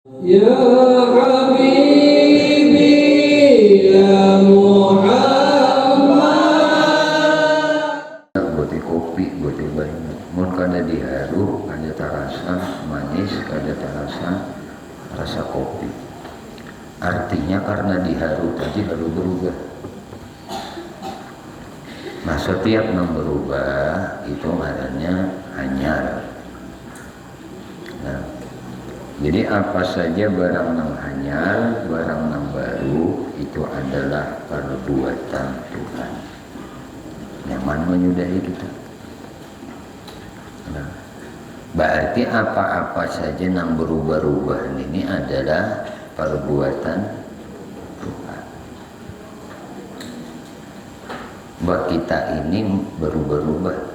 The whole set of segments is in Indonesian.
Ya Habibi ya Muhammad. Buat kopi, buat banyak. Mun kada diharu, kada terasa manis, kada terasa rasa kopi. Artinya karena diharu tadi lalu berubah. Nah setiap yang berubah itu ngarannya hanyar. Nah, jadi apa saja barang yang hanyar, barang yang baru itu adalah perbuatan Tuhan. Nyaman menyudahi kita. Nah, berarti apa-apa saja yang berubah-ubah ini adalah perbuatan Tuhan. Bahwa kita ini berubah-ubah.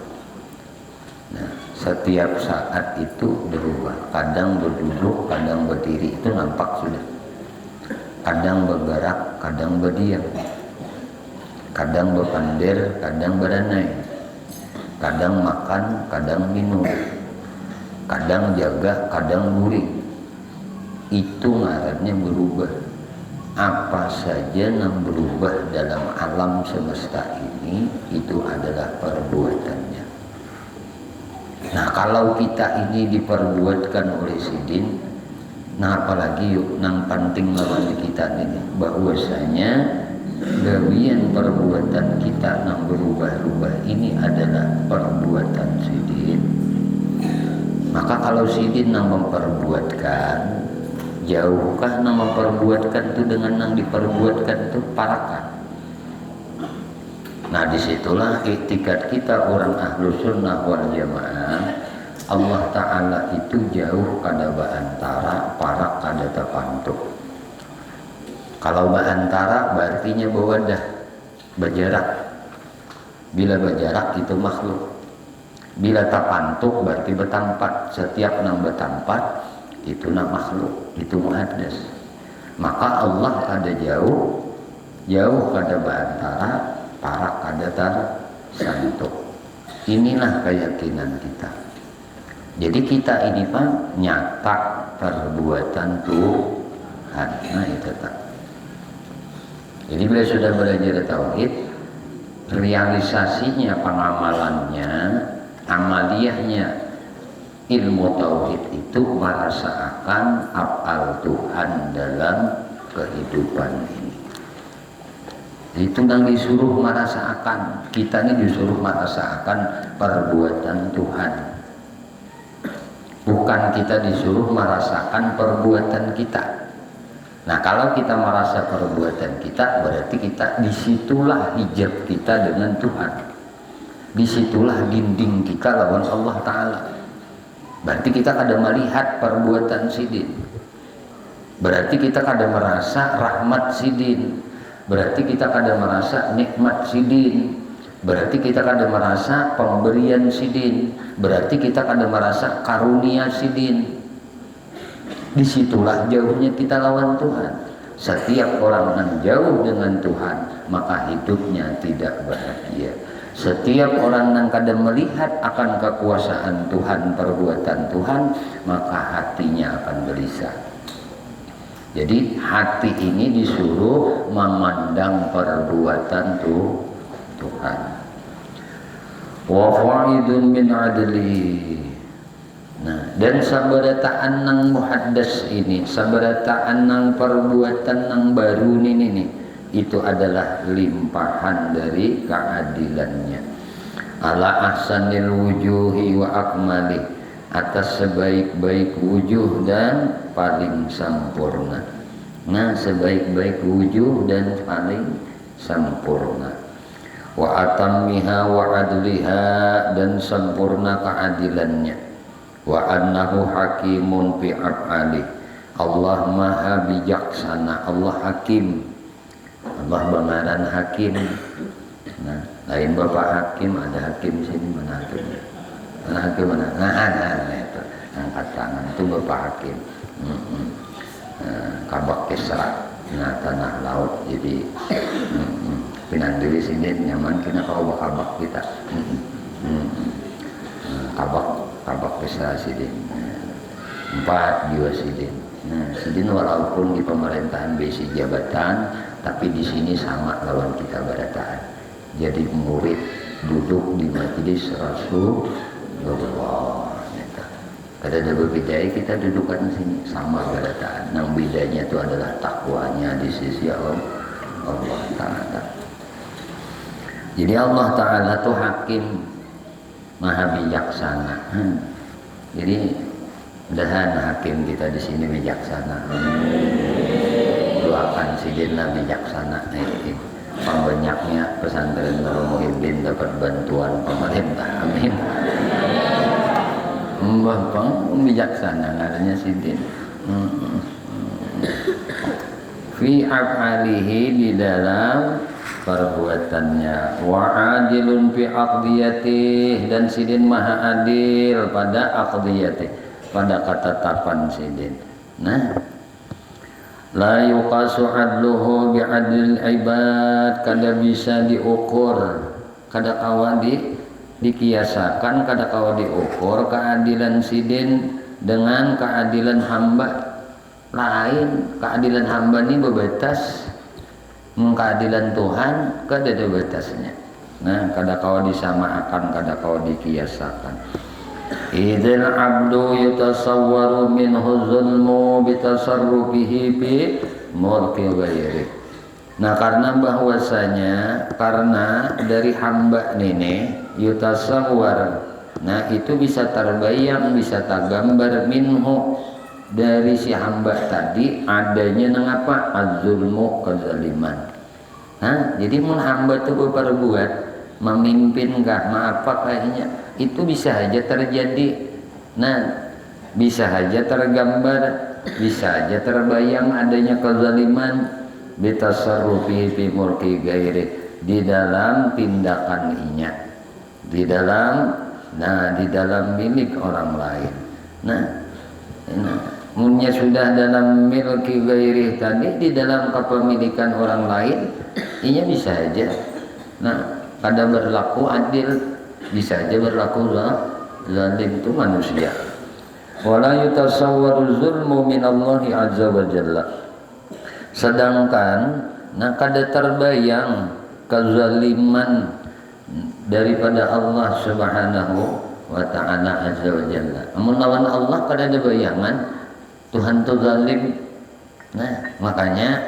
Nah, setiap saat itu berubah. Kadang berduduk, kadang berdiri, itu nampak sudah. Kadang bergerak, kadang berdiam. Kadang berpandir, kadang beranai. Kadang makan, kadang minum. Kadang jaga, kadang guring. Itu ngarannya berubah. Apa saja yang berubah dalam alam semesta ini itu adalah perbuatannya. Nah kalau kita ini diperbuatkan oleh sidin, nah apalagi yuk nang penting lawan kita ini bahwasanya bagian perbuatan kita yang berubah-ubah ini adalah perbuatan sidin. Maka kalau sidin yang memperbuatkan, jauhkah yang memperbuatkan itu dengan yang diperbuatkan itu parakan. Nah disitulah iktikad kita orang ahlu sunnah wal jamaah. Allah Ta'ala itu jauh kada antara parak kada terpantuk. Kalau antara berartinya bawadah berjarak. Bila berjarak itu makhluk. Bila terpantuk berarti bertempat. Setiap yang bertempat itu makhluk, itu muhaddas. Maka Allah kada jauh kada antara parak kada tersantuk. Inilah keyakinan kita. Jadi kita ini Pak nyata perbuatan Tuhan. Nah itu tak. Jadi bila sudah belajar tauhid, realisasinya, pengamalannya, amaliyahnya ilmu tauhid itu merasakan af'al Tuhan dalam kehidupan ini. Itu yang disuruh merasakan. Kita ini disuruh merasakan perbuatan Tuhan. Bukan kita disuruh merasakan perbuatan kita. Nah kalau kita merasa perbuatan kita, berarti kita disitulah hijab kita dengan Tuhan. Disitulah dinding kita lawan Allah Ta'ala. Berarti kita kada melihat perbuatan sidin. Berarti kita kada merasa rahmat sidin. Berarti kita kada merasa nikmat sidin. Berarti kita kada merasa pemberian sidin. Berarti kita kada merasa karunia sidin. Disitulah jauhnya kita lawan Tuhan. Setiap orang yang jauh dengan Tuhan, maka hidupnya tidak bahagia. Setiap orang yang kadang melihat akan kekuasaan Tuhan, perbuatan Tuhan, maka hatinya akan gelisah. Jadi hati ini disuruh memandang perbuatan Tuhan. Wa fa'idun min adli. Nah, dan sabarataan nang muhaddas ini, sabarataan nang perbuatan nang baru ini itu adalah limpahan dari keadilannya. Ala ahsanil wujuhi wa akmali, atas sebaik-baik wujuh dan paling sempurna. Nah, sebaik-baik wujuh dan paling sempurna. Wa atammiha wa adliha, dan sempurna keadilannya. Wa annahu hakimun fi af'ali, Allah maha bijaksana, Allah hakim. Allah banggaran hakim. Nah, lain bapak hakim, ada hakim sini, mana hakim? Mana hakim mana? Nah itu angkat tangan itu bapak hakim. Kabak Kisra, nah tanah laut, jadi pinan diri sini nyaman kena kau kabak kita. Kabak Kisra sidin. 4 jiwa sidin. Nah, sidin walaupun di pemerintahan besi jabatan, tapi di sini sama lawan kita barataan. Jadi murid duduk di majelis Rasulullah. Kada ada berbeda, kita dudukan sini sama barataan. Yang bedanya itu adalah takwanya di sisi Allah Ta'ala. Jadi Allah Ta'ala itu hakim, maha bijaksana. Jadi mudahan hakim kita di sini bijaksana. Doakan sidinlah bijaksana. Pembanyaknya pesantren Nurul Muhyiddin dapat bantuan pemerintah. Amin. Mbah Pang bijaksana ngaranya sidin. Fi af'alihi di dalam perbuatannya, wa adilun fi aqdiyatih, dan sidin maha adil pada aqdiyatih, pada ketetapan sidin. Nah, la yuqasu adluhu bi adlil ibad, kada bisa diukur, kada kawa dikiasakan, kada kawa diukur keadilan sidin dengan keadilan hamba lain. Keadilan hamba ini berbatas, keadilan Tuhan kada ada batasnya. Nah, kada kawa disamakan, kada kawa dikiasakan. Idzal abdu yatasawwaru minhu zulmu bitasarrufihi bi mulki ghairi. Nah, karena bahwasanya karena dari hamba ini yutasawwar, nah itu bisa terbayang, bisa tergambar minhu dari si hamba tadi adanya nengapa az-zulmu, kezaliman. Nah, jadi mun hamba itu berbuat memimpin kah, apa kayaknya itu bisa saja terjadi. Nah, bisa saja tergambar, bisa saja terbayang adanya kezaliman bitasarrufi fi mulki ghairi, di dalam tindakan inya, di dalam milik orang lain. Nah, munnya sudah dalam milki ghairi tadi, di dalam kepemilikan orang lain, inya bisa saja. Nah, kada berlaku adil, bisa saja berlaku zalim, itu manusia. Wala yutasawwaru zulmu minallahi azza wa jalla. Sedangkan nah kada terbayang kezaliman daripada Allah Subhanahu wa ta'ala azza wa jalla. Amun lawan Allah kada ada bayangan Tuhan tu zalim. Nah, makanya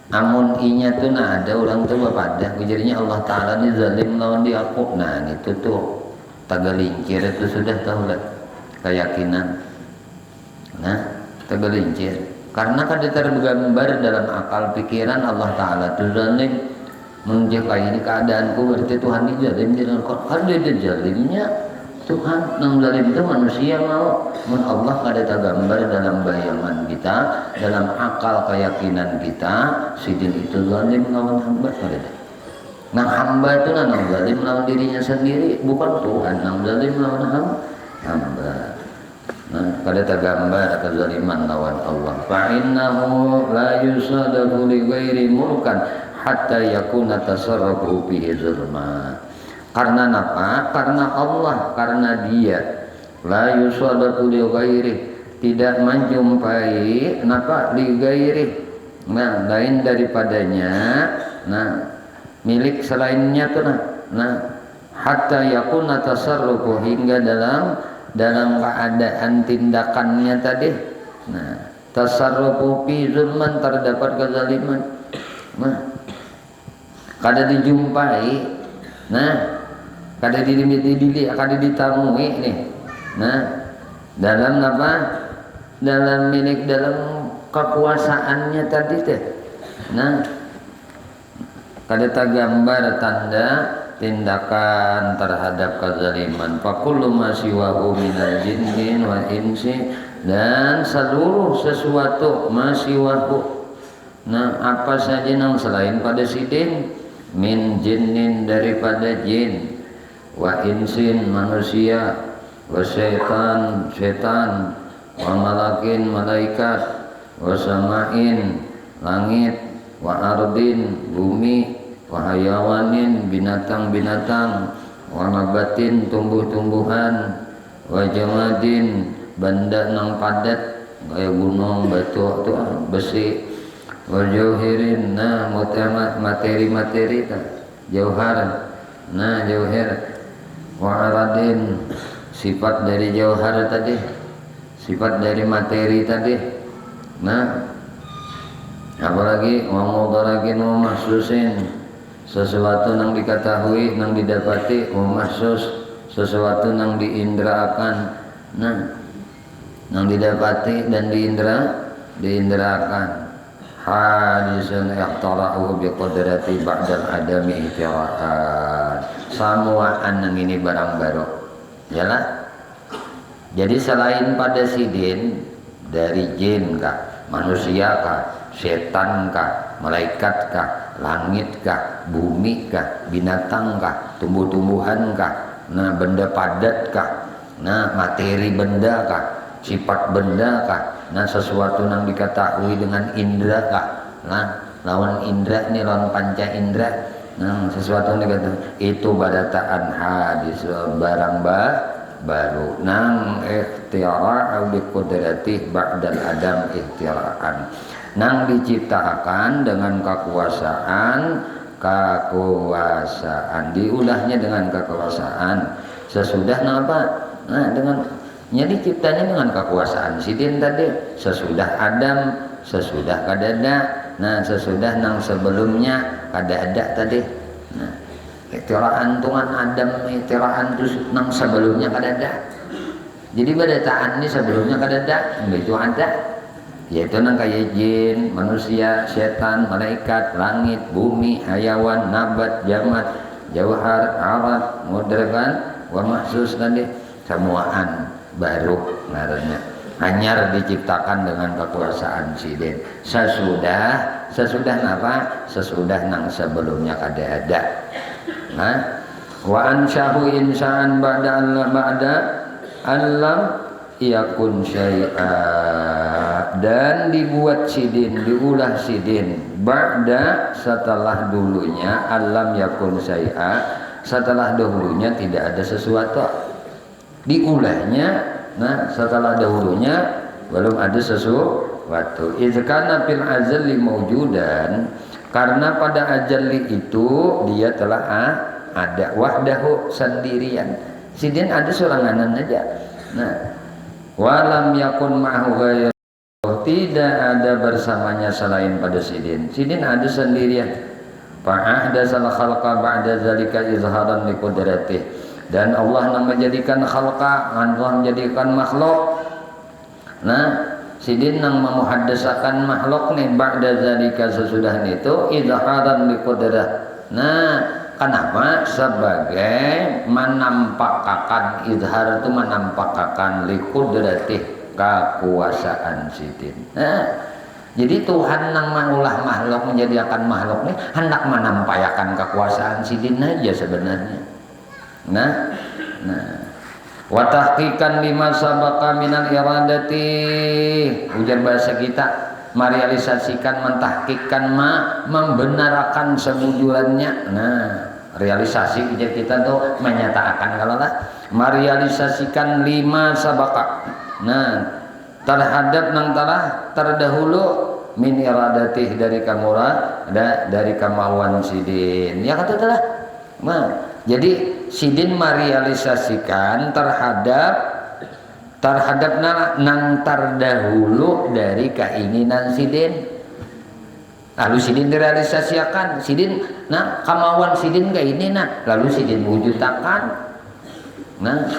amun inya tu nah ada orang tu bapadah ujarnya Allah Ta'ala ni zalim lawan di aku. Nah, itu tuh tagalincir itu sudah tahu lah keyakinan. Nah, tagalincir karena kada tergambar dalam akal pikiran Allah Ta'ala itu zalim. Menjadi ini keadaanku berarti Tuhan ini zalim. Kada ada zalimnya Tuhan. Yang zalim itu manusia mau. Men Allah kada tergambar dalam bayangan kita, dalam akal keyakinan kita sidin itu zalim lawan hamba, kada ada. Nah, hamba itu nang zalim lawan dirinya sendiri, bukan Tuhan nang zalim lawan hamba. Nah, kada tergambar kezaliman lawan Allah. Fa innahu la yusadafu li ghairi mulkan hatta yakuna tasarrufu bihi zulma. Karena apa? Karena Allah, karena Dia la yusadafu li ghairi, tidak menjumpai napa li ghairi. Nah, lain daripadanya. Nah, milik selainnya tuh nah hatta yakuna tasarrufu, hingga dalam keadaan tindakannya tadi. Nah, tasarrufu fi zulman, terdapat kezaliman. Nah, kada dijumpai. Nah, kada dili, kada ditamui nih. Nah, dalam apa? Dalam milik, dalam kekuasaannya tadi teh. Nah, kada tergambar tanda tindakan terhadap kezaliman. Fakullu ma siwahu minal jinnin wal insi, dan seluruh sesuatu ma siwahu, nah apa saja yang selain pada sidin, min jinnin daripada jin, wa insin manusia, wa syaitan setan, wa malakin malaikat, wa samain langit, wa ardin bumi, wa hayawanin binatang-binatang, wa nabatin tumbuh-tumbuhan, wa jamadin benda nang padat, kayak gunung, batu, tuh besi. Wa jauhirin, nah materi-materi jauhar, nah jauhir. Wa aradin, sifat dari jauhar tadi, sifat dari materi tadi. Nah, apalagi wa mudarakin wa mahsusin, sesuatu yang diketahui, yang didapati, wa mahsus, sesuatu yang diindrakan. Nah, yang didapati dan diindrakan. Hadisun iqtara'u biqudrati ba'dal adami ihtira'an, samuaan yang ini barang baru yalah. Jadi selain pada sidin, dari jin kah, manusia kah, setan kah, malaikat kah, langit kah, bumi kah, binatang kah, tumbuh-tumbuhan kah, nah benda padat kah, nah materi benda kah, sifat benda kah, nah sesuatu yang diketahui dengan indra kah, nah lawan indra ini lawan panca indra, nah sesuatu yang diketahui itu badataan hadis barang baru, nang ikhtira' bi qudrati ba'dal adam ikhtira'an, nang diciptakan dengan kekuasaan, diulahnya dengan kekuasaan sesudah apa, nah dengan jadi ciptanya dengan kekuasaan sidin tadi, sesudah Adam, sesudah kadada, nah sesudah nang sebelumnya kadada tadi. Nah, iktiraan tuan Adam, iktiraan terus nang sebelumnya kadada. Jadi badataan ini sebelumnya kadada, itu ada. Yaitu nang kayak jin, manusia, setan, malaikat, langit, bumi, hayawan, nabat, jamat, jauhar, arat, mudrakan, wa mahsus tadi, semuaan baru ngarannya, hanyar diciptakan dengan kekuasaan sidin sesudah apa, sesudah nang sebelumnya kada ada. Nah, wa ansyahu insaan ba'da alam yakun syai'a, dan dibuat sidin, diulah sidin ba'da, setelah dulunya, alam yakun syai'a, setelah dahulunya tidak ada sesuatu. Diulahnya, nah setelah dahulunya belum ada sesuatu. Izkana fil azali mawjudan, karena pada ajali itu dia telah ada, wahdahu sendirian, sidin ada soranganan aja. Nah, walam yakun ma'hu ghairu, tidak ada bersamanya selain pada sidin, sidin ada sendirian. Fa'ahdasal khalqa ba'da zalika izharan liqudratih, dan Allah yang menjadikan khalqa, Allah menjadikan makhluk. Nah, sidin yang memuhaddasakan makhluk nih ba'da zalika, sesudah itu izharan liqudrah. Nah, kenapa? Sebagai menampakkan, izhar itu menampakkan liqudratih, kekuasaan sidin. Nah, jadi Tuhan yang mengulah makhluk, menjadikan makhluk nih hendak menampakkan kekuasaan sidin aja sebenarnya. Nah, wa tahqiqan lima sabaqa minal iradati, ujar bahasa kita, merealisasikan, mentahqiqkan, membenarkan semujulannya. Nah, realisasi ujar kita tuh menyatakan, kalau lah merealisasikan lima sabaqa, nah terhadap nang telah terdahulu min iradatih, dari dari kemauan sidin. Ya kata telah. Nah, jadi sidin merealisasikan terhadap nang terdahulu dari keinginan sidin. Lalu sidin direalisasikan, sidin nah kemauan sidin kayak ini, nah lalu sidin wujudkan. Nah,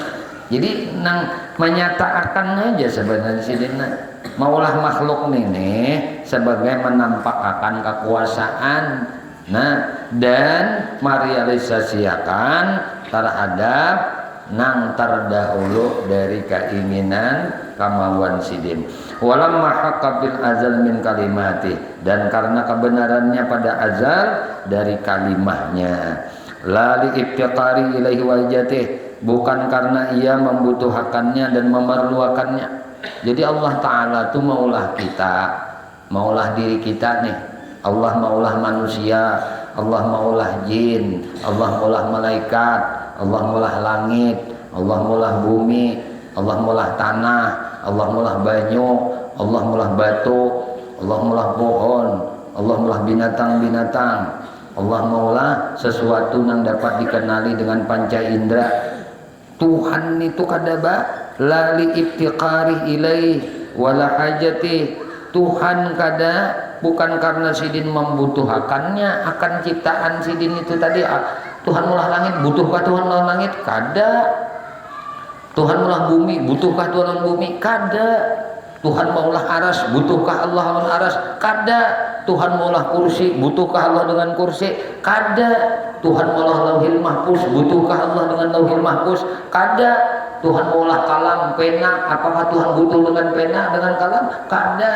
jadi nang menyatakan aja sebenarnya sidin maulah makhluk nih sebagai menampakkan kekuasaan. Nah, dan merealisasikan terhadap nang terdahulu dari keinginan kemauan sidin. Walam mahaqqa bil azal min kalimati, dan karena kebenarannya pada azal dari kalimahnya. La li ibtiqari ilaihi wajatih, bukan karena ia membutuhkannya dan memerlukannya. Jadi Allah Ta'ala itu maulah kita, maulah diri kita nih. Allah maulah manusia, Allah maulah jin, Allah maulah malaikat, Allah maulah langit, Allah maulah bumi, Allah maulah tanah, Allah maulah banyu, Allah meulah batu, Allah meulah pohon, Allah meulah binatang-binatang, Allah maulah sesuatu yang dapat dikenali dengan panca indera. Tuhan itu kadaba la li iftiqari ilaih wala hajati. Tuhan kada bukan karena sidin membutuhkannya akan ciptaan sidin itu tadi. Tuhan maulah langit, butuhkah Tuhan maulah langit? Kada. Tuhan maulah bumi, butuhkah Tuhan maulah bumi? Kada. Tuhan maulah aras, butuhkah Allah dengan aras? Kada. Tuhan maulah kursi, butuhkah Allah dengan kursi? Kada. Tuhan maulah lauhil mahfuz, butuhkah Allah dengan lauhil mahfuz? Kada. Tuhan maulah kalam, pena, apakah Tuhan butuh dengan pena, dengan kalam? Kada.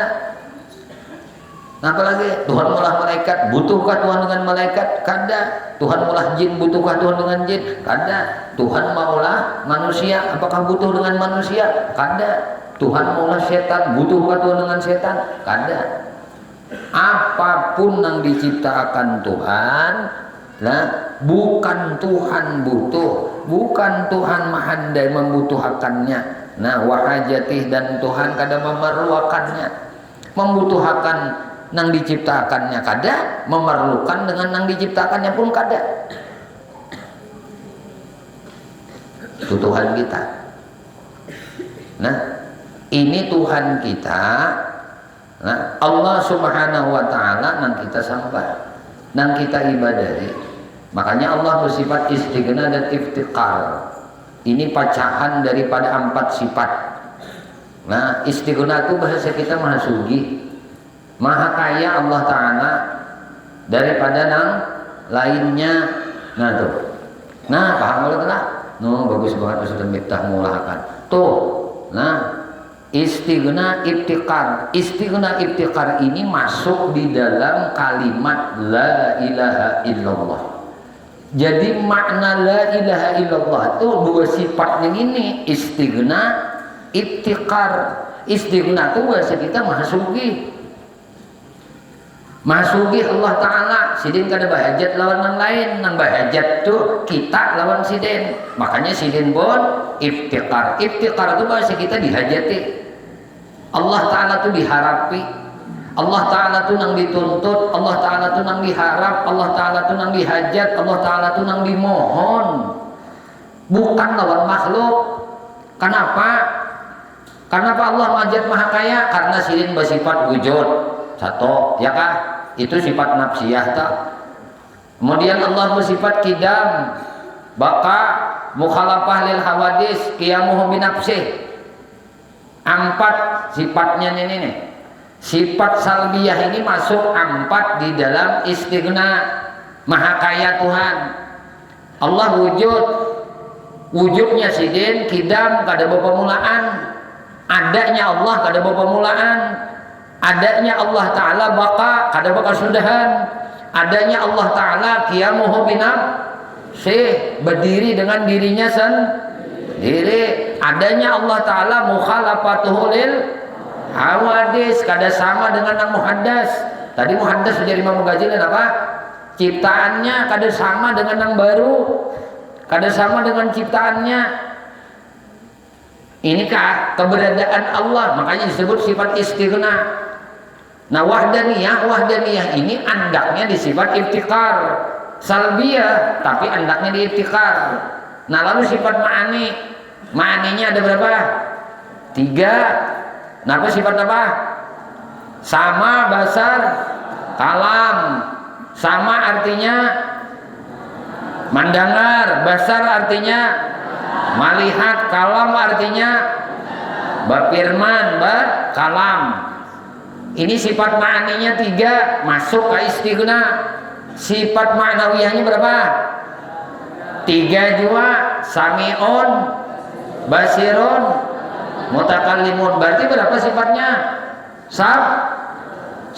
Nah, apalagi Tuhan maulah malaikat, butuhkah Tuhan dengan malaikat? Kada. Tuhan maulah jin, butuhkah Tuhan dengan jin? Kada. Tuhan maulah manusia, apakah butuh dengan manusia? Kada. Tuhan maulah setan, butuhkah Tuhan dengan setan? Kada. Apapun yang diciptakan Tuhan, nah, bukan Tuhan butuh, bukan Tuhan mahandai membutuhkannya. Nah, wahajatih, dan Tuhan kada memerlukannya, membutuhkan nang diciptakannya kada, memerlukan dengan nang diciptakannya pun kada. Itu Tuhan kita. Nah, ini Tuhan kita. Nah, Allah Subhanahu wa taala nang kita sembah, nang kita ibadahi. Makanya Allah bersifat istighna dan iftiqar. Ini pecahan daripada 4 sifat. Nah, istighna itu bahasa kita maha sugih, maha kaya Allah taala daripada nang lainnya. Nah tuh. Nah, paham boleh lah. No, bagus banget Ustaz Miftah mulahakan. Tuh. Nah, istighna iftiqar. Istighna iftiqar ini masuk di dalam kalimat la ilaha illallah. Jadi makna la ilaha illallah itu 2 sifatnya ini, istighna, iftiqar. Istighna itu bahasa kita maha sugih. Maha sugih Allah taala, sidin kada bahajat lawan yang lain, nang bahajat tuh kita lawan sidin. Makanya sidin pun iftiqar. Iftiqar itu bahasa kita dihajati. Allah taala tuh diharapi, Allah taala tuh nang dituntut, Allah taala tuh nang diharap, Allah taala tuh nang dihajat, Allah taala tuh nang dimohon, bukan lawan makhluk. Kenapa? Kenapa Allah majat maha kaya? Karena sidin bersifat wujud satu, ya kah? Itu sifat nafsiyah tak? Kemudian Allah bersifat kidam, baka, mukhalafah lil hawadis, qiyamuhu binafsih. 4 sifatnya ini nih. Sifat salbiyah ini masuk 4 di dalam istighna, maha kaya Tuhan. Allah wujud, wujudnya sidin kidam kada pemulaan, adanya Allah kada pemulaan, adanya Allah taala baka kada baka sudahan, adanya Allah taala qiyamuhu binafsih, berdiri dengan dirinya sendiri, adanya Allah taala mukhalafatuhu lil hawadis, kada sama dengan yang muhaddas. Tadi muhaddas menjadi Imam Ghazali apa? Ciptaannya kada sama dengan yang baru, kada sama dengan ciptaannya. Inikah keberadaan Allah, makanya disebut sifat istighna. Nah, wahdaniyah ini andaknya di sifat iftiqar, salbiyah tapi andaknya di iftiqar. Nah, lalu sifat ma'aninya ada berapa? 3. Nah, apa sifat apa? Sama, basar, kalam. Sama artinya mendengar, basar artinya melihat, kalam artinya berfirman, berkalam. Ini sifat ma'aninya 3, masuk ke istighna. Sifat ma'nawiyahnya berapa? 3 juga, sami'un, basirun, mutakallimun. Berarti berapa sifatnya? 11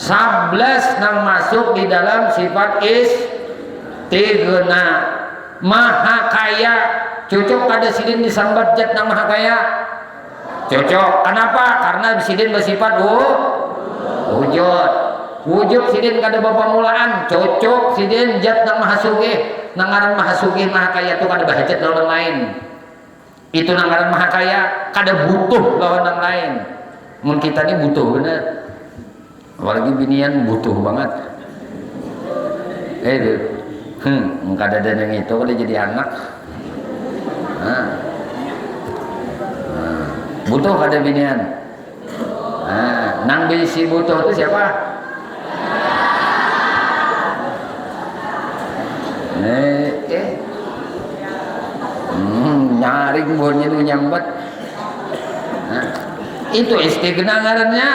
yang masuk di dalam sifat istighna. Maha kaya, cocok kada sidin disambat jat nang maha kaya? Cocok. Kenapa? Karena sidin bersifat wujud. Wujud sidin kada bapamulaan, cocok sidin jat nang maha sugih. Nang ngaran maha sugih maha kaya itu kada bahajat lawan orang lain. Itu nang ngaran maha kaya, kada butuh lawan orang lain. Mun kita ini butuh bener, apalagi binian butuh banget. Nggak ada yang itu udah jadi anak. Butuh ada binian. Nang bisi butuh itu siapa? Nyaring bornya itu nyambat. Itu istighna ngarannya.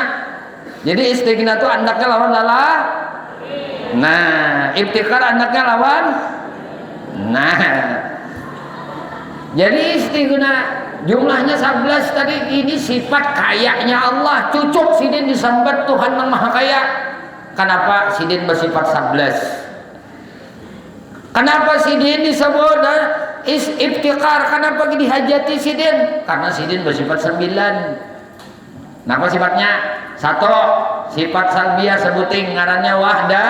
Jadi istighna itu andaknya lawan lala. Nah, ibtikar andaknya lawan. Nah, jadi istighna jumlahnya 11 tadi. Ini sifat kayanya Allah. Cucuk sidin disambat Tuhan yang maha kaya. Kenapa sidin bersifat 11? Kenapa sidin disebut ibtikar? Kenapa dihajati sidin? Karena sidin bersifat 9. Kenapa sifatnya? 1. Sifat salbiyah sebuting ngarannya wahda.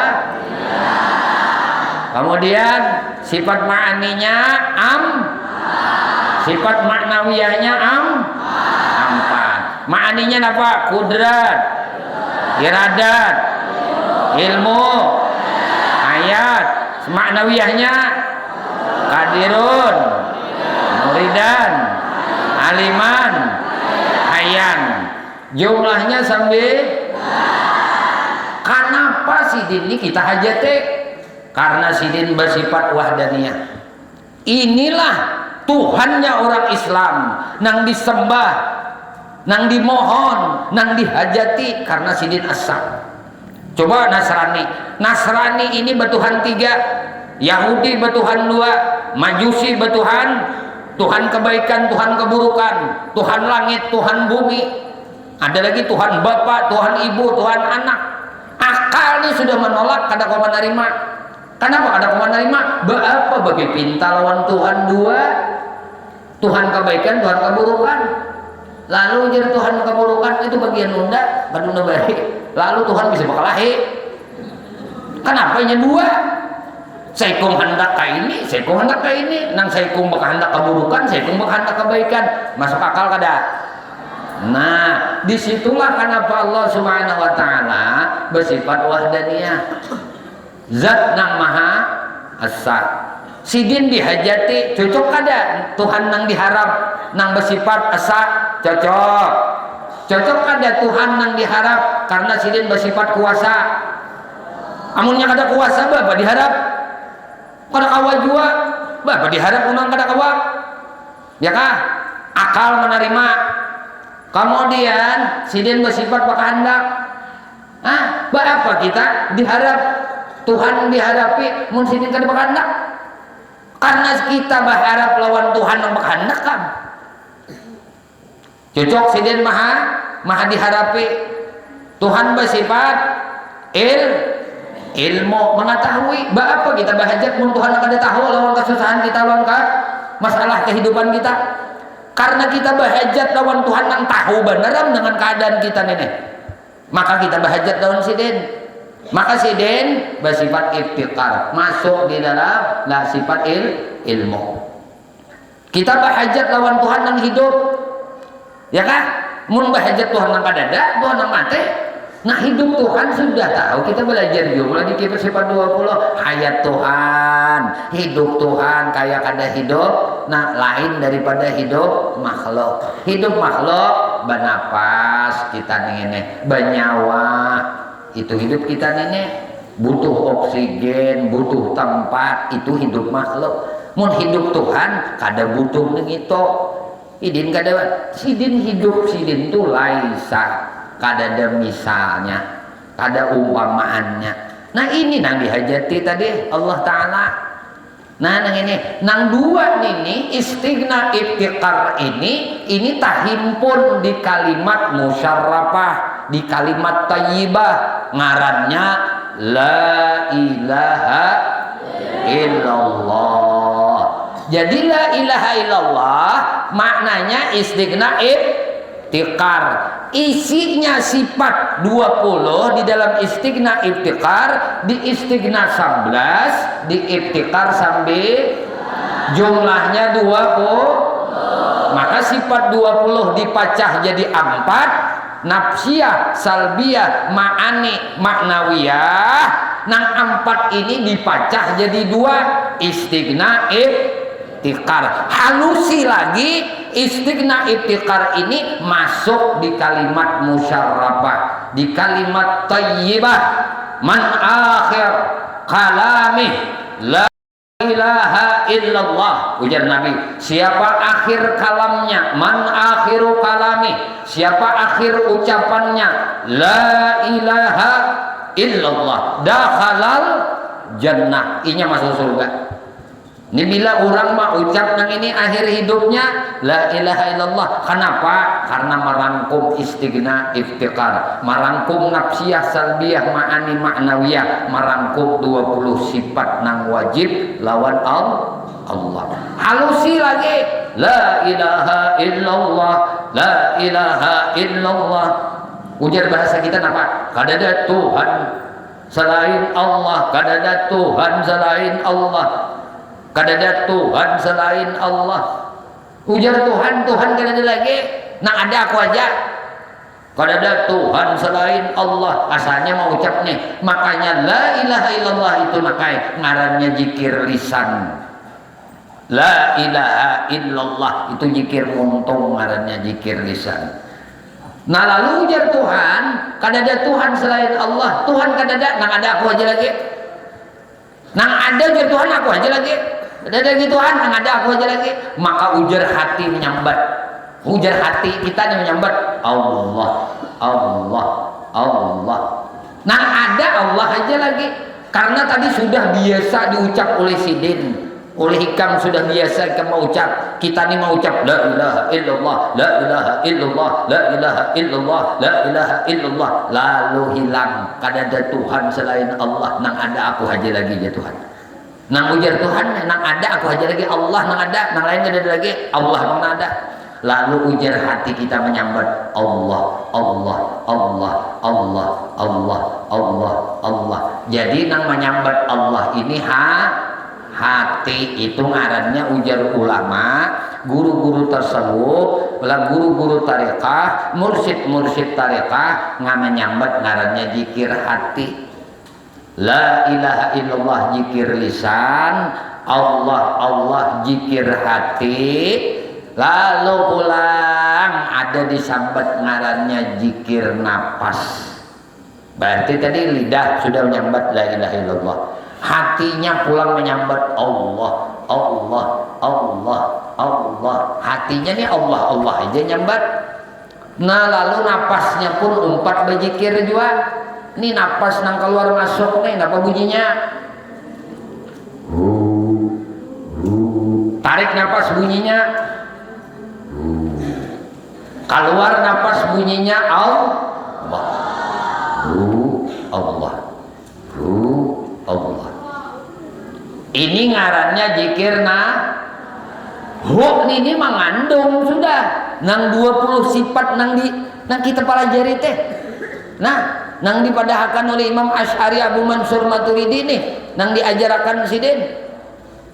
Kemudian sifat ma'aninya sifat maknawiyahnya 4. Ma'aninya apa? Kudrat, iradat, ilmu, ayat. Maknawiyahnya kadirun, muridan, aliman, hayan. Jumlahnya sampai. Kenapa sidin ini kita hajati? Karena sidin bersifat wahdaniyah. Inilah Tuhannya orang Islam, nang disembah, nang dimohon, nang dihajati karena sidin asal. Coba Nasrani ini bertuhan 3, Yahudi bertuhan 2, Majusi bertuhan, Tuhan kebaikan, Tuhan keburukan, Tuhan langit, Tuhan bumi, ada lagi Tuhan Bapa, Tuhan Ibu, Tuhan anak. Akalnya sudah menolak, kada kau menerima. Kenapa kada kau menerima? Apa bagi pinta lawan Tuhan 2, Tuhan kebaikan, Tuhan keburukan. Lalu jadi Tuhan keburukan itu bagian nunda, badunda baik. Lalu Tuhan bisa berkelahi. Kenapa nya 2? Saikum hendak ka ini, saikum hendak ka ini. Nang saikum hendak keburukan, saikum hendak kebaikan. Masuk akal kada? Nah, disitulah kenapa Allah Subhanahu wa Ta'ala bersifat wahdaniyah. Zat nang maha asa. Sidin dihajati, cocok kada? Tuhan nang diharap, nang bersifat asa, cocok. Cocok kada Tuhan nang diharap karena sidin bersifat kuasa. Amunnya kada kuasa bapak diharap. Kada kawa jua bapak diharap unang kada kawa. Ya kah? Akal menerima. Kemudian sidin bersifat berkehendak. Apa kita diharap? Tuhan diharapi mun sidin kada berkehendak. Karena kita berharap lawan Tuhan yang berkehendak kan. Cocok sidin maha diharapi. Tuhan bersifat ilmu, mengetahui. Apa kita bahajat mun Tuhan akan tahu lawan kesusahan kita, lawan masalah kehidupan kita. Karena kita bahajat lawan Tuhan yang tahu beneran dengan keadaan kita nenek. Maka kita bahajat lawan sidin. Maka sidin bersifat ibtikar, masuk di dalam sifat ilmu. Kita bahajat lawan Tuhan yang hidup. Ya kan? Mun bahajat Tuhan yang kadada, Tuhan yang mati. Nah, hidup Tuhan sudah tahu. Kita belajar juga di kitab sifat 20, hayat Tuhan, hidup Tuhan kayak kada hidup. Nah, lain daripada hidup makhluk. Hidup makhluk bernapas kita ini, bernyawa. Itu hidup kita nenek, butuh oksigen, butuh tempat, itu hidup makhluk. Mun hidup Tuhan kada butuh gitu. Idin kada sidin hidup sidin tu laisa, kada ada misalnya, kada umpamaannya. Nah ini nang dihajati tadi Allah Ta'ala. Nah nang ini, nang 2 ini istighna ibtikar ini tahimpun di kalimat musyarrafah, di kalimat thayyibah, ngarannya la ilaha illallah. Jadi la ilaha illallah maknanya istighna ibtikar. Isinya sifat 20 di dalam istighna ibtikar, di istighna 11, di ibtikar sampai jumlahnya 20. Maka sifat 20 dipacah jadi 4, nafsiyah, salbiyah, ma'ani, maknawiyah. Nang empat ini dipacah jadi dua, istighna, iftikar. Halusi lagi, istighna, iftikar ini masuk di kalimat musyarrafah, di kalimat thayyibah. Man akhir kalami la ilaha illallah, ujar Nabi, siapa akhir kalamnya, man akhiru kalami, siapa akhir ucapannya, la ilaha illallah, dakhalal jannah, inya masuk surga. Ini bila orang mah ucap nang ini akhir hidupnya la ilaha illallah. Kenapa? Karena merangkum istighna, iftikar, merangkum nafsiyah, salbiyah, ma'ani, ma'nawiyah, merangkum 20 sifat nang wajib lawan Allah. Halusi lagi la ilaha illallah, la ilaha illallah. Ujar bahasa kita apa? Kadada Tuhan selain Allah, kadada Tuhan selain Allah, kadada Tuhan selain Allah. Ujar Tuhan kadada lagi, nah ada aku aja. Kadada Tuhan selain Allah, asalnya mau ucap nih. Makanya la ilaha illallah itu nakai ngarannya zikir lisan. La ilaha illallah itu zikir muntung, ngarannya zikir lisan. Nah lalu ujar Tuhan, kadada Tuhan selain Allah, Tuhan kadada, nang ada aku aja lagi. Nang ada ujar Tuhan aku aja lagi. Kadada gitu Tuhan, nang ada aku aja lagi. Maka ujar hati menyambat. Ujar hati kita yang menyambat Allah, Allah, Allah. Nang ada Allah aja lagi. Karena tadi sudah biasa diucap oleh Sidin, oleh Hikam sudah biasa kita mau ucap. Kita ini mau ucap la ilaha illallah, la ilaha illallah, la ilaha illallah, la ilaha illallah. Lalu hilang kadada Tuhan selain Allah, nang ada aku aja lagi ya Tuhan. Nang ujar Tuhan, nang ada aku aja lagi Allah, nang ada, nang lain gak ada lagi Allah, nang ada. Lalu ujar hati kita menyambat Allah, Allah, Allah, Allah, Allah, Allah, Allah. Jadi nang menyambat Allah ini hati itu ngarannya ujar ulama, guru-guru tasawuf, guru-guru tarekah, mursyid-mursyid tarekah menyambat ngarannya zikir hati. La ilaha illallah zikir lisan, Allah, Allah zikir hati. Lalu pulang ada disambat ngarannya zikir napas. Berarti tadi lidah sudah menyambat la ilaha illallah, hatinya pulang menyambat Allah, Allah, Allah, Allah. Hatinya nih Allah, Allah aja nyambat. Nah lalu napasnya pun umpat berzikir juga. Ini napas nang keluar masuk nih, apa bunyinya? Tarik napas bunyinya. Keluar napas bunyinya Allah, Allah, Allah. Ini ngarannya zikir ini mengandung sudah nang 20 sifat nang kita pelajari teh. Nah, nang dipadahakan oleh Imam Asy'ari Abu Mansur Maturidi nih, nang diajarakan Sidin.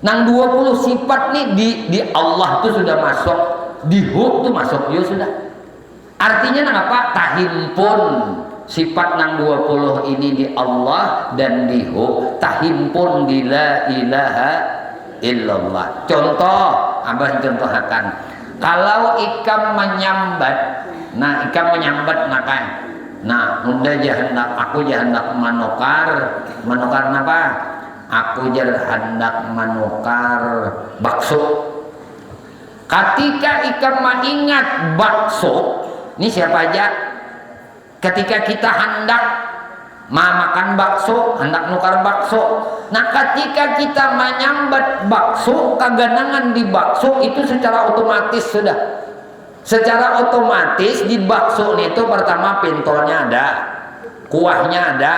Nang 20 sifat nih di Allah tuh sudah masuk, di tuh masuk ya sudah. Artinya nang apa? Tahimpun sifat nang 20 ini di Allah dan di tahimpun di la ilaha illallah. Contoh, abah contohakan. Kalau ikam menyambat, nah ikam menyambat nakan. Nah, udah hendak aku hendak menukar apa? Aku hendak menukar bakso. Ketika ikam mengingat bakso, ini siapa aja? Ketika kita hendak makan bakso, hendak nukar bakso. Nah, ketika kita menyambat bakso, keganangan di bakso itu secara otomatis sudah. Secara otomatis di bakso itu pertama pentolnya ada, kuahnya ada,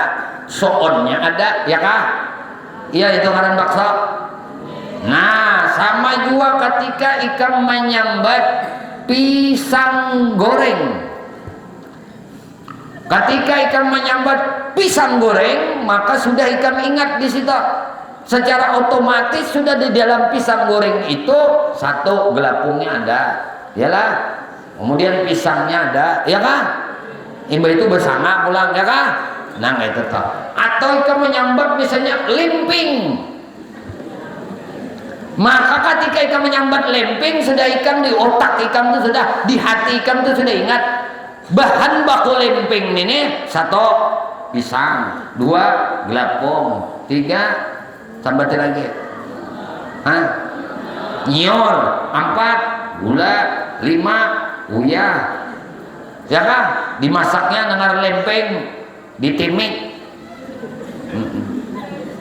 soonnya ada, ya kah? Iya itu ngaran bakso. Nah sama juga ketika ikam menyambat pisang goreng. Ketika ikam menyambat pisang goreng, maka sudah ikam ingat di situ. Secara otomatis sudah di dalam pisang goreng itu satu gelapungnya ada, yalah. Kemudian pisangnya ada, ya kan? Imba itu bersama pulang ya kah? Nah itu toh. Atau ikam menyambat misalnya limping. Maka ketika ikam menyambat limping, sudah ikam di otak ikam itu sudah, di hati ikam itu sudah ingat bahan baku limping ini satu pisang, dua gelapung, tiga sambat lagi. Hah? Nyor, empat gula, lima uyah. Ya kah? Dimasaknya dengan lempeng, ditimik,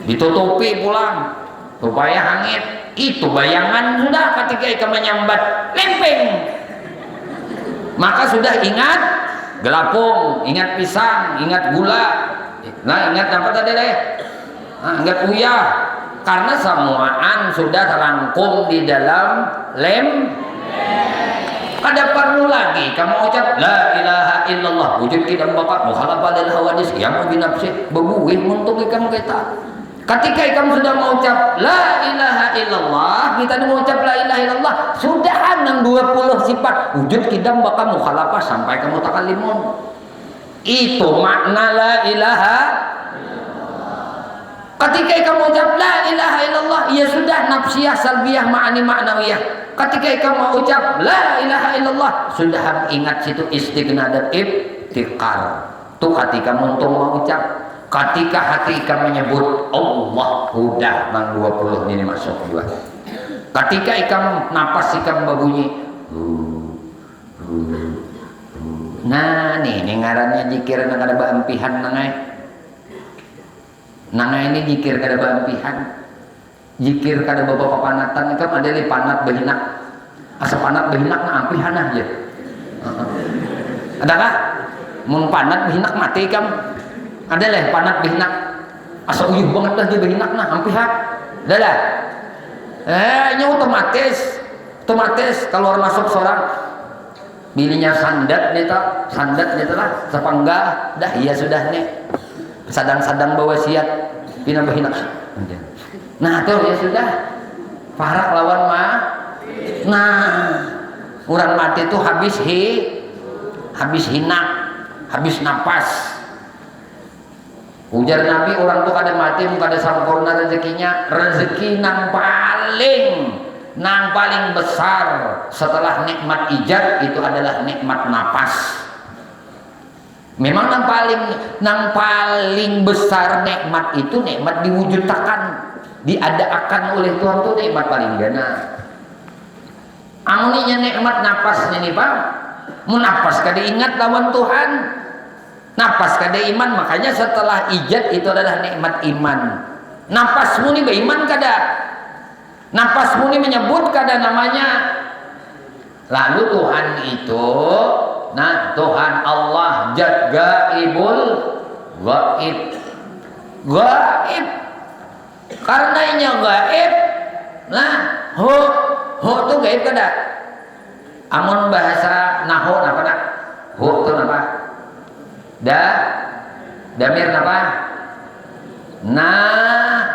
ditutupi pulang supaya hangit. Itu bayangan sudah ketika ikan menyambat lempeng. Maka sudah ingat gelapung, ingat pisang, ingat gula. Nah, ingat apa tadi deh? Ingat uyah. Karena semuaan sudah terangkum di dalam Kada perlu lagi kamu ucap la ilaha illallah wujud tidak bapak mukhalafah lil hawadis yang binafsi bebuih untuk kamu kita. Ketika kamu sudah mengucap la ilaha illallah, kita mengucap la ilaha illallah, sudah 20 sifat wujud tidak bapak mukhalafah sampai kamu takalimun. Itu makna la ilaha. Ketika kamu ucap la ilaha illallah, ya sudah nafsiyah salbiyah ma'ani ma'nawiyah. Ketika kamu ucap la ilaha illallah, sudah ingat situ istighna dan iftiqar. Tuh ketika untuk mengucap, ketika hati kamu menyebut Allah, udah mang 20 ini masuk juga. Ketika ikam napas ikam berbunyi nah nih ngarannya zikir nang ada baempihan nangai ini zikir kada baempihan. Zikir kada bapak papanatan ikam ada li panat behinak. Asa panat behinak na ampihan aja. Adakah mun panat behinak mati ikam? Ada lah panat behinak. Asa uyuh banget dah di behinak na ampihan. Ada lah. Nya otomatis keluar masuk seorang bilinya sandat lah sepangga dah iya sudah nih sadang-sadang bawa siat pina behinak. Nah tuh ya sudah farak lawan mah. Nah orang mati itu habis hinak, habis napas. Ujar Nabi orang tuh kada mati kada sempurna rezekinya. Rezeki nang paling besar setelah nikmat ijab itu adalah nikmat napas. Memang nang paling besar nikmat itu nikmat diwujudkan, diadakan oleh Tuhan itu nikmat paling gana. Amuninya nikmat napas ini Pak. Mun napas kada ingat lawan Tuhan. Napas kada iman, makanya setelah ijab itu adalah nikmat iman. Napas muni beriman kada. Napas muni menyebut kada namanya. Lalu Tuhan itu, nah Tuhan Allah Jat Gaibul Gaib. Gaib. Karenanya gaib. Nah, ho tu gaib kada. Amun bahasa nahu napa nak? Ho tu napa? Damir napa? Nah,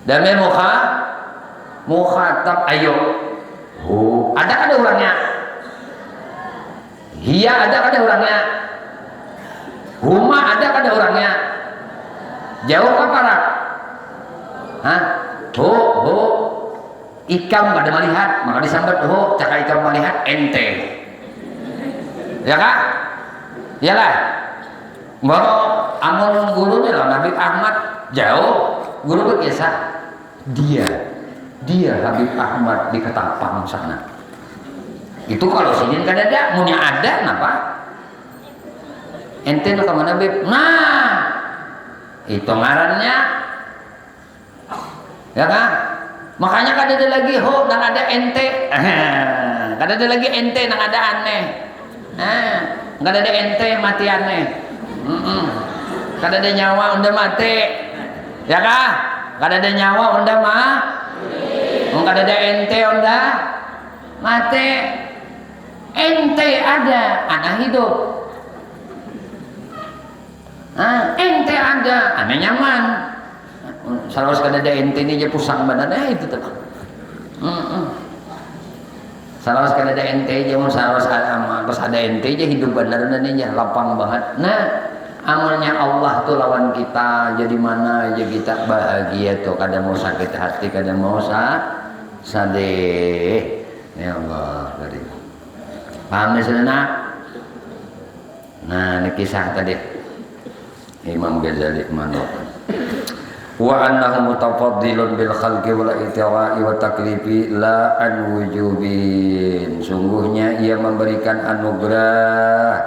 damir mukhatab ayo. Ada kada orangnya? Hiya ada kada orangnya? Huma ada kada orangnya? Jauh apa Pak? Hah? Ho. Ikam kada melihat, maka disambat ho, cakap ikam melihat ente. Ya kak? Iyalah. Mau amun guru nih lah Nabi Ahmad jauh, guru berkisah dia Habib Ahmad di Ketapang sana. Itu kalau sini kada ada, munya ada kenapa? Ente nak kemana Beb? Nah, itu ngarannya, ya kan? Makanya kada ada lagi ho dan ada ente, kada ada lagi ente dan ada aneh. Kada ada ente mati aneh. Kada ada nyawa unda mati, ya kah? Kada ada nyawa unda kada ada ente unda mati. Ente ada, anak hidup. Ente ada, anak nyaman. Selalu kada ada ente ini aja pusang badannya itu tuh. Salawas kada ada ente aja, salawas pas ada ente aja hidup bener nih lapang banget. Nah, amalnya Allah tuh lawan kita, jadi mana aja kita bahagia tuh, kada mau sakit hati, kada mau sadih. Ya Allah, tadi. Paham nih nak? Nah, ini kisah tadi Imam Ghazali manuk. Wa annahu mutafaddilun bil khalqi wal itiwa'i wa taklifi la an wujubin. Sungguhnya ia memberikan anugerah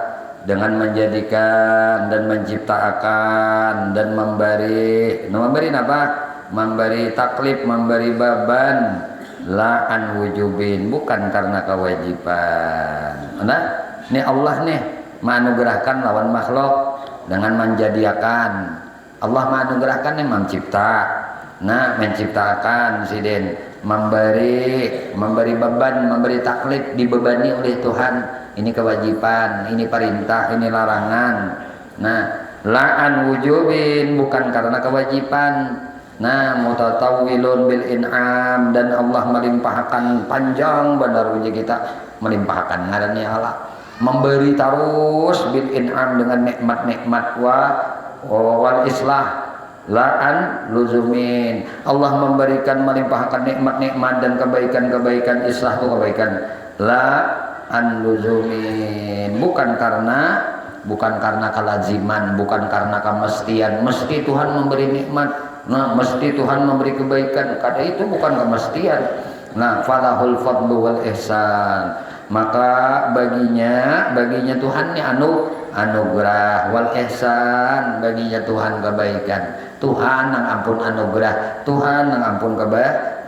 dengan menjadikan dan menciptakan dan memberi apa? Memberi taklif, memberi beban, la an wujubin, bukan karena kewajiban. Nah, ini Allah nih menganugerahkan lawan makhluk dengan menjadikan. Allah menganugerahkan yang mencipta. Nah, menciptakan sidin, memberi beban, memberi taklif, dibebani oleh Tuhan. Ini kewajiban, ini perintah, ini larangan. Nah, la'an wujubin, bukan karena kewajiban. Nah, mutatawwilun bil in'am, dan Allah melimpahkan panjang benar uji kita, melimpahkan ngarannya Allah. Memberi terus bil in'am dengan nikmat-nikmat wal islah la'an luzumin. Allah memberikan melimpahkan nikmat-nikmat dan kebaikan-kebaikan, islah itu kebaikan, la'an luzumin, bukan karena kelaziman, bukan karena kemestian. Mesti Tuhan memberi nikmat, nah mesti Tuhan memberi kebaikan, kada itu bukan kemestian. Nah, falahul fadlu wal ihsan, maka baginya Tuhan nih anugerah, wal ihsan, baginya Tuhan kebaikan. Tuhan nang ampun anugerah, Tuhan nang ampun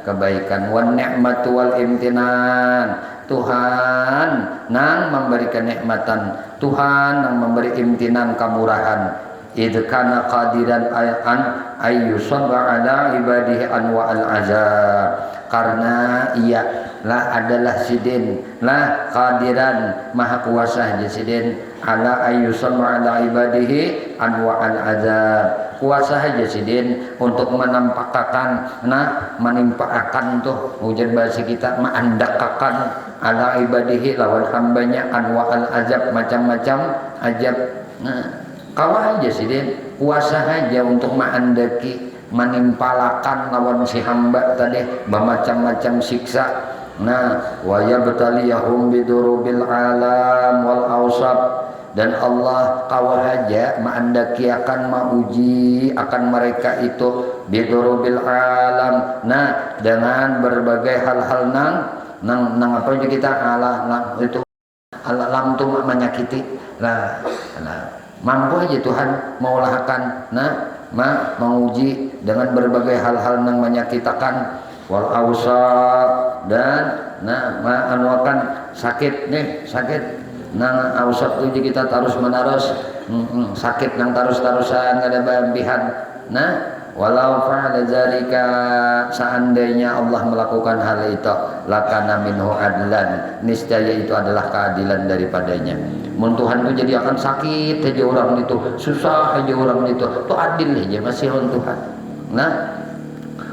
kebaikan. Wan ni'matu wal imtinan, Tuhan nang memberikan nikmatan, Tuhan nang memberi imtinan kemurahan. Idh kana qadiran an ayyusabba ala ibadihi anwa al azab, karena ia lah adalah sidin lah qadiran maha kuasa sidin ala ayyusabba ala ibadihi anwa al azab, kuasa aja sidin untuk menampakkan, nah menimpakan tuh ujian bahasa kita, mengandakakan ala ibadihi lawan hambanya anwa al azab, macam-macam azab. Nah, kawah aja sidin, kuasa aja untuk mengandaki, menimpalakan lawan si hamba tadi bermacam-macam siksa. Nah, wa yabtaliyahum bidurubil alam wal awsab, dan Allah kawah aja mengandaki akan mauji akan mereka itu bidurubil alam, nah dengan berbagai hal-hal nang apa aja kita alam itu alam tuh menyakiti lah. Mampu aja Tuhan maulahkan, nah menguji dengan berbagai hal-hal yang menyakitakan, wal ausab, dan anuakan sakit nih, sakit nang ausab itu kita terus menerus sakit nang terus-terusan ada bambihan. Nah, walau fa'ala zalika, seandainya Allah melakukan hal itu, lakana minhu adlan, niscaya itu adalah keadilan daripadanya. Mun Tuhan itu jadi akan sakit aja orang itu, susah aja orang itu adil aja masih on Tuhan. Nah,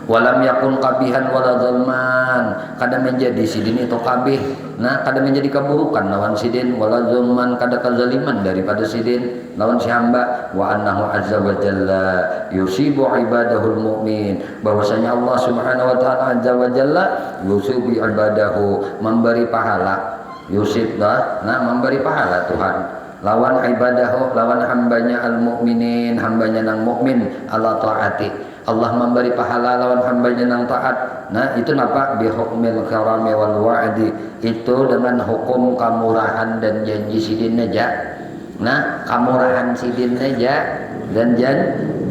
walam yakun kabihan wala zulman, kada menjadi sidin itu kabih, nah kada menjadi keburukan lawan sidin, wala zulman kada kezaliman daripada sidin lawan si hamba. Wa annahu azza wa jalla yusibu ibadahul mu'min, bahwasanya Allah subhanahu wa ta'ala azza wa jalla yusibu ibadahu, memberi pahala, yusib memberi pahala Tuhan lawan ibadahu, lawan hambanya al mu'minin, hambanya nang mukmin, ala taati, Allah memberi pahala lawan hambanya nang taat. Nah, itu napa bi hukmil karami wal wa'di, itu dengan hukum kamurahan dan janji sidin aja. Nah, kamurahan sidin aja dan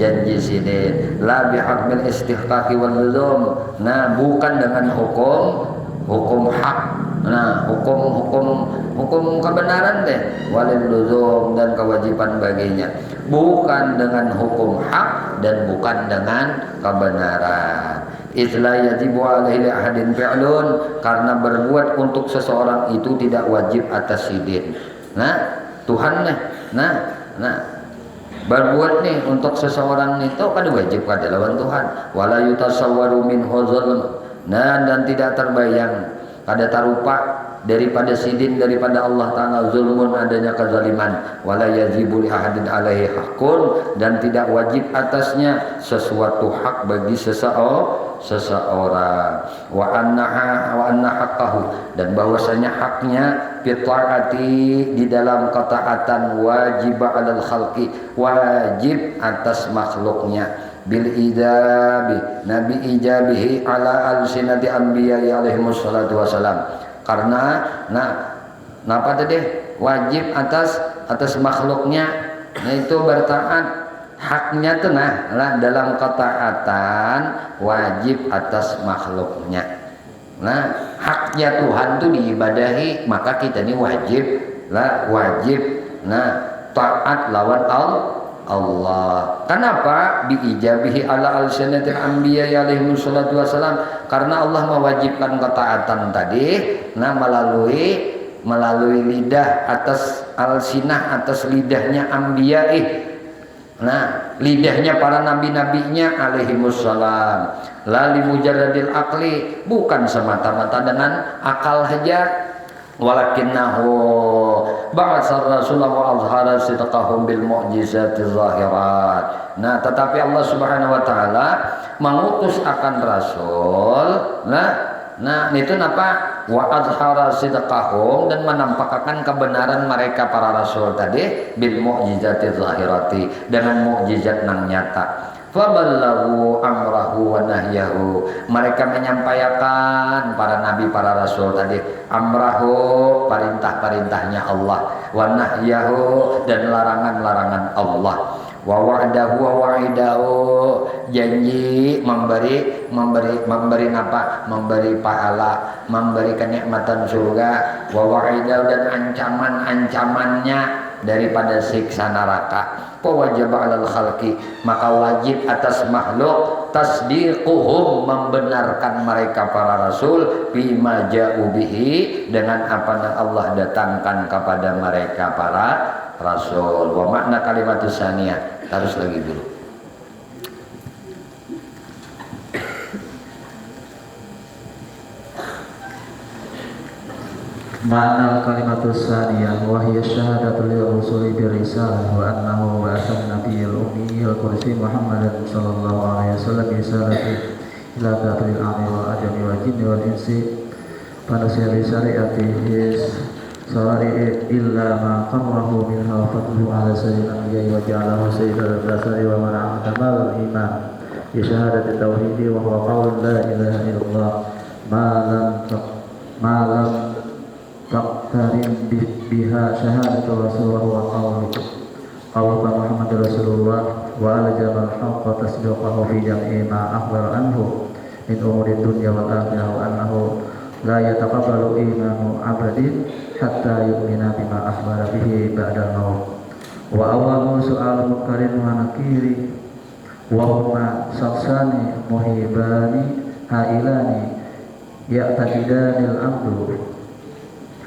janji sidin, la bi hukmil istihqaqi wal luzum, nah bukan dengan hukum hak, nah hukum kebenaran deh, walil luzum, dan kewajiban baginya, bukan dengan hukum hak dan bukan dengan kebenaran. Isla yajibu alaihi ahadin fi'lun, karena berbuat untuk seseorang itu tidak wajib atas sidin. Nah, Tuhan nih, nah berbuat nih untuk seseorang itu kada wajib kada lawan Tuhan. Wala yutasawwaru min huzul, nah dan tidak terbayang kada tarupa daripada sidin, daripada Allah Ta'ala, zulmun adanya kezaliman, wala yajibu li ahadin alaihi hakun, dan tidak wajib atasnya sesuatu hak bagi seseorang, wa anna haqqahu, dan bahwasanya haknya fitaati di dalam ketaatan, wajib 'alal khalqi, wajib atas makhluknya, bil ijabi, nabi ijabihi ala alsinati anbiya alaihi wassalatu wassalam, karena napa tadi wajib atas makhluknya, yaitu bertaat haknya tuh dalam ketaatan wajib atas makhluknya. Haknya Tuhan tuh diibadahi, maka kita ini wajib taat lawan Allah. Kenapa? Biijabihi ala alsanatil anbiya alaihi wassalatu wassalam, karena Allah mewajibkan ketaatan tadi melalui lidah, atas alsinah, atas lidahnya anbiya, lidahnya para nabi-nabinya alaihi wassalam, la li mujarradil aqli, bukan semata-mata dengan akal saja, walakinnahu ba'atsa rasulahu wa azhara sidqahum bil mu'jizati zahirat. Tetapi Allah Subhanahu wa taala mengutus akan rasul, itu napa? Wa azhara sidqahum, dan menampakkan kebenaran mereka para rasul tadi bil mu'jizati zahirati, dengan mukjizat nang nyata. Faballahu amrahu wa nahyahu, mereka menyampaikan para nabi para rasul tadi amrahu, perintah-perintahnya Allah, wa nahyahu, dan larangan-larangan Allah, wa wa'dahu wa wa'idahu, janji memberi pahala, memberi kenikmatan surga, wa wa'idahu, dan ancaman-ancamannya daripada siksa neraka. Wajib 'alal khalqi, maka wajib atas makhluk tasdiquhum, membenarkan mereka para rasul, bima ja'u bihi, dengan apa yang Allah datangkan kepada mereka para rasul. Wa makna kalimat tsaniyah, terus lagi dulu. Ma'na kalimatus saniyah wa hiya syahadatu lirrusuli birisalah wa annahu ba'atha nabiyyal ummiyil qudsi Muhammadan sallallahu alaihi wasallam bisalati ila qatil a'li wal ajami wal jinni wal insi panasya bi syari'atihi sari illa ma qarrahu minha fadlu ala sayyidil anbiya'i wa ja'alahu sayyidal basari wa man'a kamal iman bi syahadati tauhidi wa huwa qaul la ilaha illallah ma lam taqtarin biha syahadatu rasulullah wa qawlu Muhammad Rasulullah wa aljamal haqqa tasdiqahu fi jam'i ma akhbar anhu min umuri dunya wal akhirah wa annahu la yataqabbalu imanu abadin hatta yu'mina bima akhbara bihi ba'dal maut. Wa awwalu su'al mukarin wa nakiri wa huma saksani muhibani hailani ya'taqidanil abdu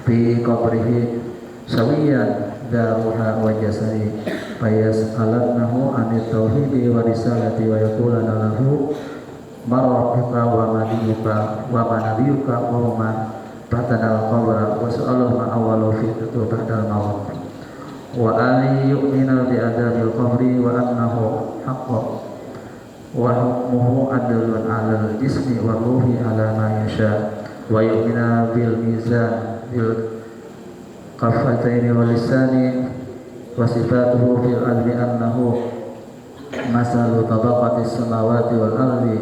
fi qabrihi sawiyan daruha wa jasari fayas'alannahu anit tauhidi wa risalati wa yaqulana lahu marabbuka wa madiyuka wa manabiyuka wa ma batanal qabra wa su'aluhu ma awalu fi ba'dal maut wa an yu'mina bi adabil qabri wa annahu haqqun wa hukmuhu adlun 'alal jismi wa ruhi 'ala ma yasha wa yu'mina bil mizan bil qafataini wal lisani wa sifatuhu fil ardi annahu masalu tabaqatis samawati wal ardi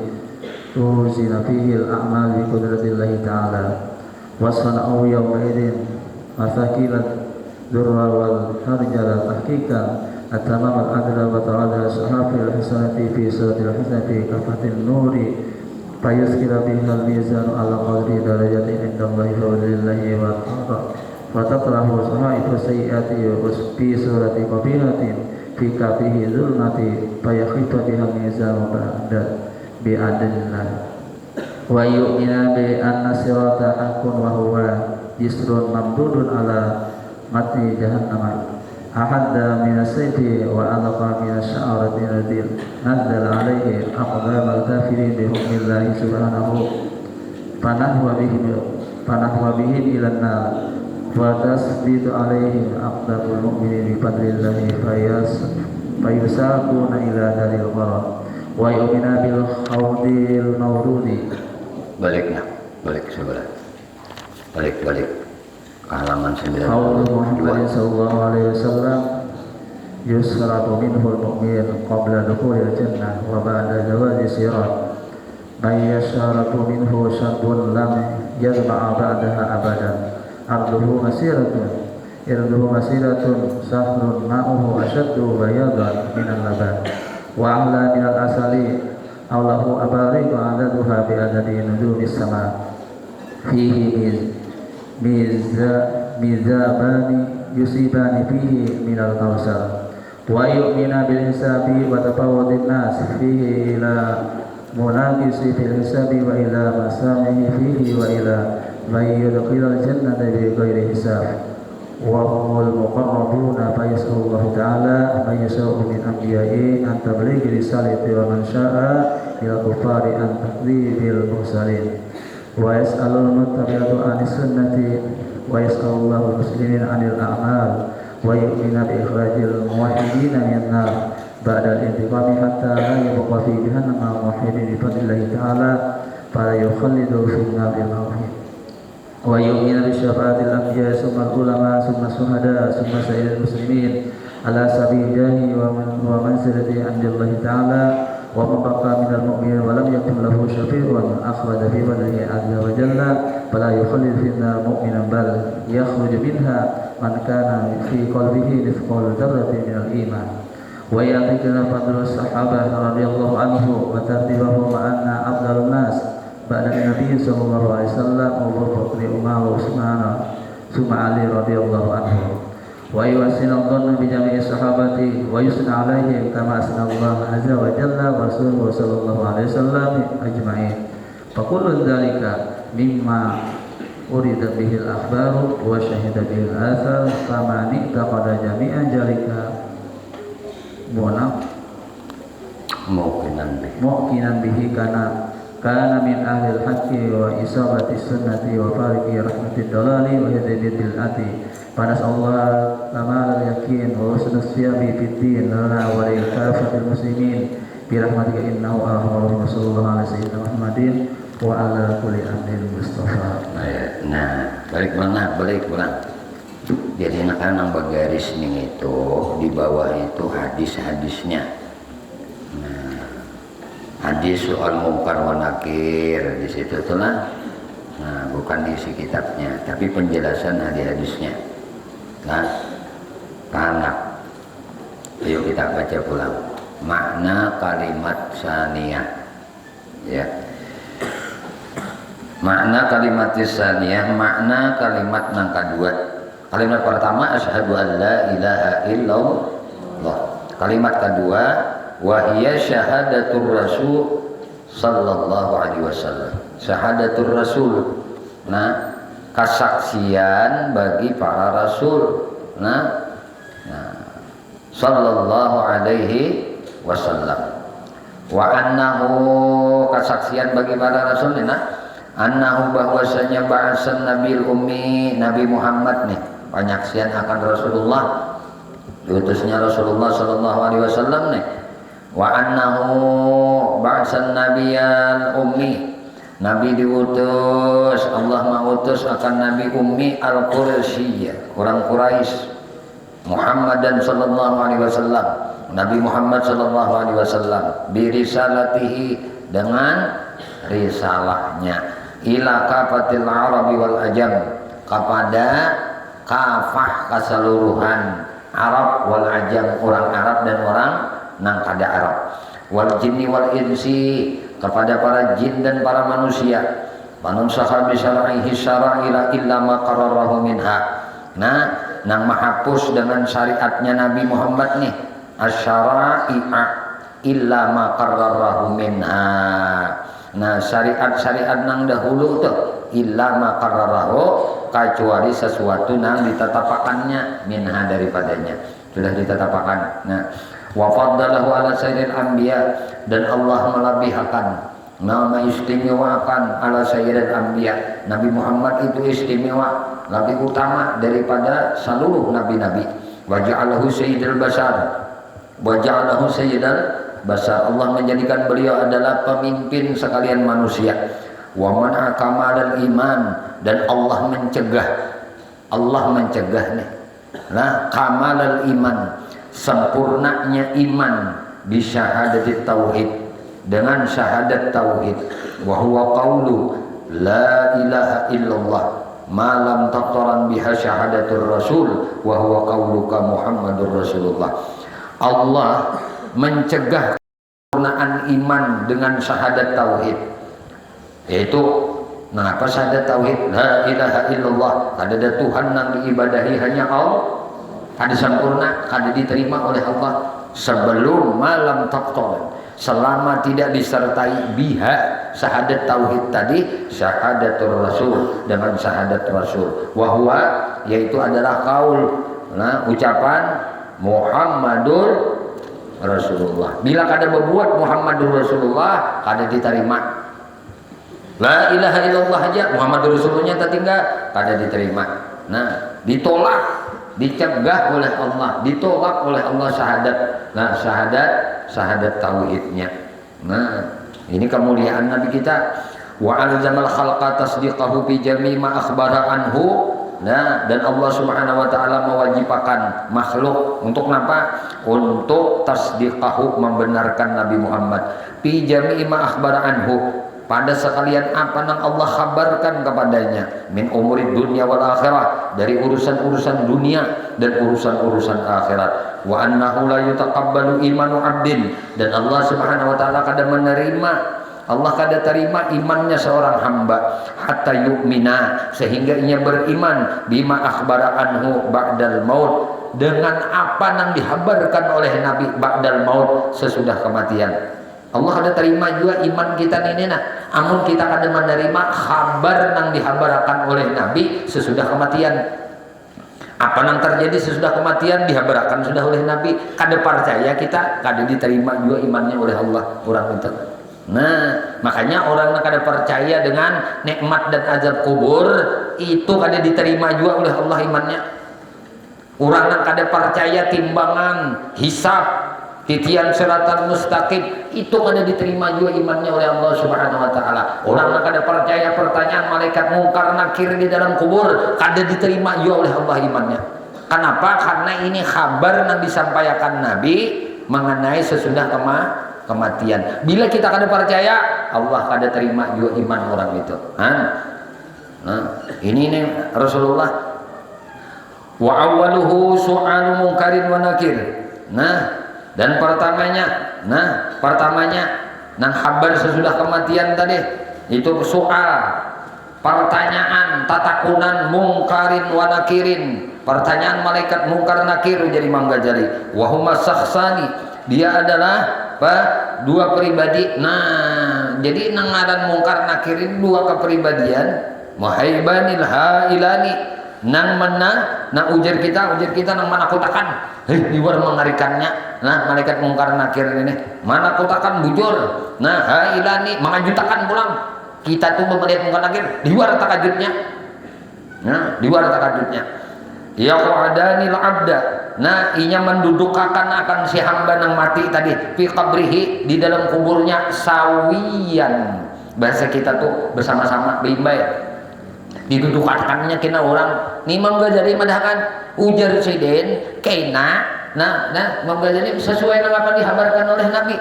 tuzina fihi al a'mal bi qudratillahi ta'ala wa sana'u yawma idin masakilat durra wal harjala tahqiqan atamam al adla wa ta'ala sahafil hasanati fi suratil hasanati kafatin nuri fayuskira bihal mizan ala qadri darajati indallahi wa lillahi wa taqrahu sahaifu sayyiati fi surati qabilatin fi kafihi zulmati fayakhifa bihal mizan ba'da bi'adillah wa yu'mina bi anna sirata hakun wa huwa jisrun mamdudun ala mati jahannam ahadda minas sayfi wa alaqa minas sya'arati nadil nazzala alaihi aqdam al-kafirin bi hukmillahi subhanahu panahwa bihim fanahwa bihim ilan nar wa tasbitu alaihim aqdamul mu'minin bi fadlillahi fayusaquna ila daril qarar wa yu'mina bil khawdil mawrudi. Balik sebelah. Balik ke halaman 9. Qaul Muhammad sallallahu alaihi wasallam yusratu minhul mu'min qabla dukhulil jannah wa ba'da zawaji sirat may yasharatu minhu syabun lam yazma'a ba'daha abadan arduhu masiratun sahrun ma'uhu ashaddu bayadan minal laban wa ahla minal asali Allahu abariku adaduha bi adadi nujumis sama fihi mizabani yusibani fihi minal kausar wa yu'mina bil hisabi wa tafawudin nas fihi ila munaqisi fil hisabi wa ila masamihi fihi wa ila may yudkhilal jannata bi ghairi hisab wa humul muqarrabuna fa yasallallahu ta'ala may yasha'u min anbiya'i an tablighi risalati wa man sya'a ila kufari an takdzibil mursalin wa yas'alul muttabi'atu anis sunnati wa yas'alullahu muslimin anil a'mal wa yu'mina bi ikhrajil muwahhidina minan nar ba'da al-intiqami hatta la yabqa fi jahannam muwahhidin bi fadlillahi ta'ala fala yukhallidu fi an-naril mawhid wa yu'mina bi syafa'atil anbiya summa ulama summa syuhada summa sayyidil muslimin ala sabil jahi wa manzilati 'indallahi ta'ala wa man baqa minal mu'minin wa lam yakun lahu syafi'un akhraja fi fadlihi 'azza wa jalla fala yukhallid fi an-nar mu'minan bal yakhruju minha man kana fi qalbihi mithqal dzarratin minal iman wa ya'tikana fadlus sahabah radhiyallahu anhu wa tartibahu ma'anna afdalun nas ba'da Nabi sallallahu alaihi wasallam Abu Bakr Umar Utsman summa Ali radhiyallahu anhu wa yuhsinu dhanna bi jami'i sahabati wa yusna alaihim kama asna Allah azza wa jalla wa rasuluhu sallallahu alaihi wasallam ajma'in fa kullu dzalika mimma urida bihil akhbaru wa syahida bihil athar fama ni'taqada jami'an jalika mu'kinan bihi kana min ahlil haqqi wa isabati sunnati wa fariki rahmatid dalali wa hidayatil ati panas Allah kamal yakin wa husnul siyabi fid din lana wa lil kafatil muslimin bi rahmatika innahu arhamur rahimin sallallahu alaihi sayyidina Muhammadin wa ala kulli amrin mustafa. Nah, balik pulang. Jadi kan nang bagaris ning itu di bawah itu hadis-hadisnya. Nah, hadis soal mungkar wa nakir di situ tuh lah. Nah, bukan di isi kitabnya, tapi penjelasan hadis-hadisnya. Nah, tanak. Ayo kita baca pulang. Makna kalimat saniyah. Ya. Makna kalimat saniyah, makna kalimat nang kedua. Kalimat pertama asyhadu an la ilaha illallah. Kalimat kedua wa hiya syahadatur rasul sallallahu alaihi wasallam. Syahadatur rasul. Nah, kesaksian bagi para rasul. Nah, sallallahu alaihi wasallam. Wa annahu kesaksian bagi para rasul nah annahu bahwasanya ba'asan nabil ummi Nabi Muhammad nih penyaksian akan Rasulullah diutusnya Rasulullah sallallahu alaihi wasallam nih wa annahu ba'asan nabiyal ummi Nabi diutus Allah mengutus akan Nabi ummi al-Quraisyiyah orang Quraisy Muhammadan sallallahu alaihi wasallam Nabi Muhammad sallallahu alaihi wasallam bi risalatihi dengan risalahnya ila kafatil arabi wal ajam kepada kafah keseluruhan Arab wal ajam orang Arab dan orang nang kada Arab wal jinni wal insi kepada para jin dan para manusia manun sahabi syar'ihi syara'ila illa ma qarrarahu minha nah nang mahapus dengan syariatnya Nabi Muhammad nih asyara'i'a illa ma qarrarahu minha. Nah, syariat-syariat nang dahulu tuh illa ma qarrarahu kecuali sesuatu nang ditetapakannya minha daripadanya. Sudah ditetapakan. Nah, wa faddalahu ala sayyidil anbiya dan Allah melebihkan nama istimewakan ala sayyidil anbiya. Nabi Muhammad itu istimewa, lebih utama daripada seluruh nabi-nabi. Wa ja'alahu sayyidul basar, wa ja'alahu sayyidul basar. Allah menjadikan beliau adalah pemimpin sekalian manusia. Wa man'a kamalal iman, dan Allah mencegah nih. Nah, kamalal iman, sempurnanya iman bi syahadati tauhid, dengan syahadat tauhid. Wa huwa qaulu la ilaha illallah ma lam taqtaran biha syahadatur rasul wa huwa qauluka Muhammadur Rasulullah. Allah mencegah kesempurnaan iman dengan syahadat tauhid, yaitu mengapa syahadat tauhid la ilaha illallah, ada Tuhan yang diibadahi hanya Allah, kada sempurna, kada diterima oleh Allah sebelum malam taqtaran, selama tidak disertai biha syahadat tauhid tadi syahadatur rasul, dengan syahadat rasul. Wahwa, yaitu adalah qaul, nah ucapan Muhammadur Rasulullah. Bila kada berbuat Muhammadur Rasulullah, kada diterima. La ilaha illallah aja Muhammadur Rasulullah tertinggal, kada diterima. Nah, ditolak, dicegah oleh Allah, ditolak oleh Allah syahadat. Nah, syahadat tauhidnya. Nah, ini kemuliaan Nabi kita. Wa alzamal khalqa tasdiqahu bi jami' ma akhbara anhu. Nah, dan Allah Subhanahu wa taala mewajibkan makhluk untuk apa? Untuk tasdiqahu, membenarkan Nabi Muhammad. Bi jami' ma akhbara anhu, pada sekalian apa yang Allah kabarkan kepadanya, min umurid dunia wal akhirah, dari urusan-urusan dunia dan urusan-urusan akhirat. Wa annahu la yutaqabbalu imanu abdin, dan Allah Subhanahu wa taala kada menerima, Allah kada terima imannya seorang hamba hatta yu'mina, sehingga ia beriman bima akhbara anhu ba'dal maut, dengan apa yang dihabarkan oleh Nabi ba'dal maut, sesudah kematian. Allah kada terima juga iman kita ini nah, amun kita kada menerima kabar yang dihabarkan oleh Nabi sesudah kematian. Apa yang terjadi sesudah kematian dihabarkan sudah oleh Nabi, kada percaya kita, kada diterima juga imannya oleh Allah orang itu. Nah, makanya orang yang kada percaya dengan nikmat dan azab kubur itu kada diterima juga oleh Allah imannya. Orang yang kada percaya timbangan, hisab, titian siratan mustaqim, itu kada diterima juga imannya oleh Allah Subhanahu wa taala. Orang yang kada percaya pertanyaan malaikat mungkar nakir di dalam kubur, kada diterima juga oleh Allah imannya. Kenapa? Karena ini kabar yang disampaikan Nabi mengenai sesudah kematian. Bila kita kada percaya, Allah kada terima juga iman orang itu. Nah, ini nih Rasulullah. Wa awwaluhu su'alu munkarin wa nakir. Nah, dan pertamanya nang kabar sesudah kematian tadi itu soal, pertanyaan, tatakunan mungkarin wa nakirin, pertanyaan malaikat mungkar nakir jadi manggajali. Wa huma sakhsani, dia adalah dua pribadi. Nah, jadi nang ngaran mungkar nakirin dua kepribadian, muhaibanil hailani, nang menang, nang ujar kita nang manakutakan, diwar mengarikannya. Nah, malaikat mungkar nakir ini manakutakan bujur. Nah, hailani mengajutakan pulang. Kita tuh melihat mungkar nakir, diwar takajutnya. Nah, diwar takajutnya. Ya qadanil abda. Nah, inya mendudukkan akan si hamba nang mati tadi fi qabrihi, di dalam kuburnya sawiyan. Bahasa kita tuh bersama-sama bimbai. Didudukannya kena orang ni menggajari madahakan ujar siden kena nah menggajari sesuai dengan apa dihabarkan oleh Nabi.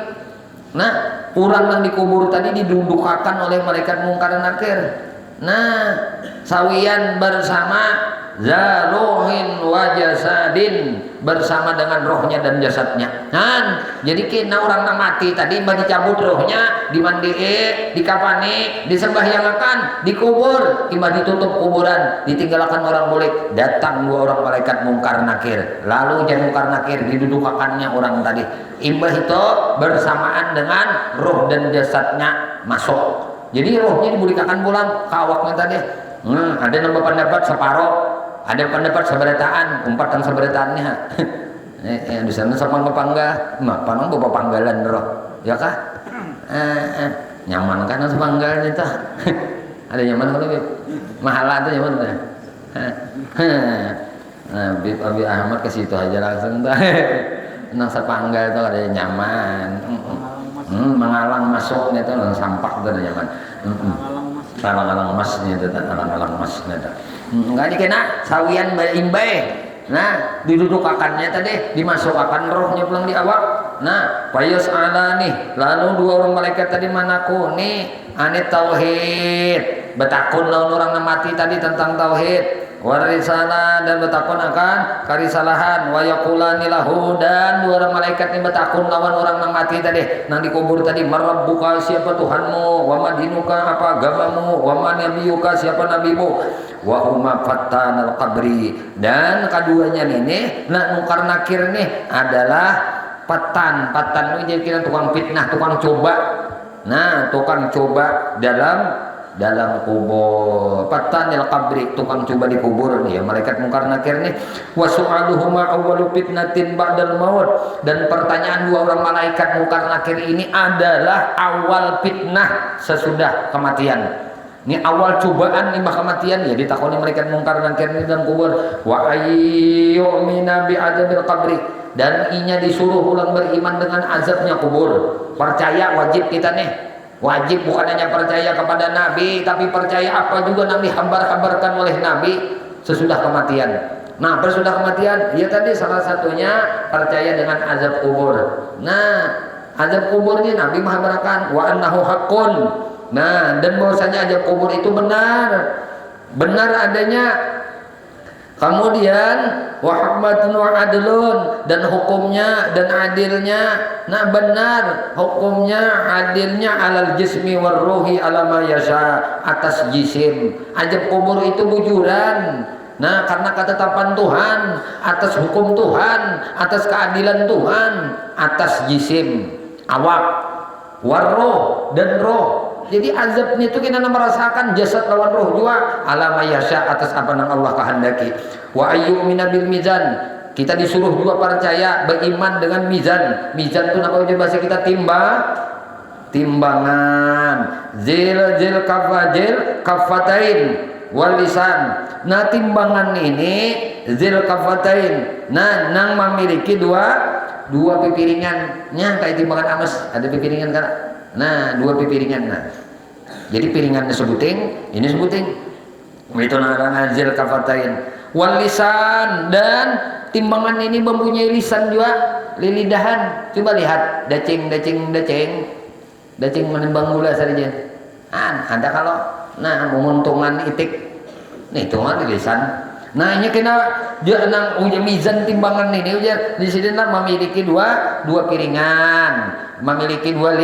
Nah, orang yang dikubur tadi didudukan oleh malaikat mungkar nakir. Nah, sawian bersama zaruhin wa jasadin, bersama dengan rohnya dan jasadnya. Nah, jadi kena orang yang mati tadi dicabut rohnya, dimandiin, dikafani, disembahyangakan, dikubur, tiba ditutup kuburan, ditinggalkan orang boleh. Datang dua orang malaikat mungkar nakir, lalu jadi mungkar nakir didudukannya orang tadi. Imbah itu bersamaan dengan roh dan jasadnya masuk. Jadi rohnya dibulikakan pulang ke awaknya tadi. Ada nambah pendapat separuh, ada pendapat seberataan, umpatan seberataannya. Di sana sama bapangga, panong bapak panggalan roh, ya kah? Nyaman kan atau panggalnya tah? Ada nyaman kalau Bib? Mahala tuh nyaman tah? Nah, Bib Abi Ahmad ke situ aja langsung tah. Nang sapanggal itu ada nyaman. Mengalang masuknya itu sampak itu ada nyaman. Alang-alang masnya itu, alang-alang masnya itu. Enggak dikena sawian imbai. Nah, didudukakannya tadi dimasukkan rohnya pulang di awak. Nah, payus ala nih. Lalu dua orang malaikat tadi manaku nih anit tauhid. Betakun lawan orang mati tadi tentang tauhid. Warisala dan betakun akan karisalahan. Wa yaqulani lahu dan dua orang malaikat ini betakun lawan orang yang mati tadi nang dikubur tadi. Marabbuka siapa Tuhanmu? Wa madinuka apa agamamu? Wa man nabiyuka siapa nabimu? Wa huma fattanal qabri. Dan keduanya ini nak nukar nakir nih adalah patan itu jadi tukang fitnah, tukang coba. Nah, tukang coba dalam kubur. Fatanil qabri, tukang coba di kubur nih ya malaikat mungkar nakir nih. Wa su'aluhuma awwalu fitnatin ba'dal maut. Dan pertanyaan dua orang malaikat mungkar nakir ini adalah awal fitnah sesudah kematian. Ini awal cobaan limbah kematian ya ditakoni malaikat mungkar nakir ini dalam kubur. Wa ayyu'mina bi'adzabil qabri. Dan inya disuruh ulang beriman dengan azabnya kubur. Percaya wajib kita nih. Wajib bukan hanya percaya kepada Nabi, tapi percaya apa juga Nabi kabarkan oleh Nabi sesudah kematian. Nah, sesudah kematian, ya tadi salah satunya percaya dengan azab kubur. Nah, azab kubur ini Nabi menghabarkan wa annahu haqqun. Nah, dan bahwasanya azab kubur itu benar adanya. Kemudian wa hukmatun wa adlun, dan hukumnya dan adilnya nah benar hukumnya adilnya alal jismi war ruhi ala ma yasha, atas jisim. Azab kubur itu bujuran. Nah, karena ketetapan Tuhan, atas hukum Tuhan, atas keadilan Tuhan, atas jisim awak war ruh dan roh. Jadi azabnya itu kita merasakan jasad lawan roh juga alama yasha, atas apa yang Allah kehendaki. Wa ayyumina bil mizan, kita disuruh juga percaya beriman dengan mizan. Mizan itu apa udah bahasa kita timbangan. Zil kafatain wal lisan. Nah, timbangan ini zil kafatain. Nah, nang memiliki dua pipiringannya kayak timbangan ames, ada pipiringan kan? Nah, dua pipiringan. Nah, jadi piringannya sebuting, ini sebuting. Itu namanya zil kafatain. Wal lisan, dan timbangan ini mempunyai lisan juga, lidahan. Coba lihat, dacing menimbang gula saja. Ada kalau menguntungan itik. Nih, hitungan di lisan. Nah, ini kena dia nang mizan timbangan ini ujar di sini memiliki dua piringan, memiliki dua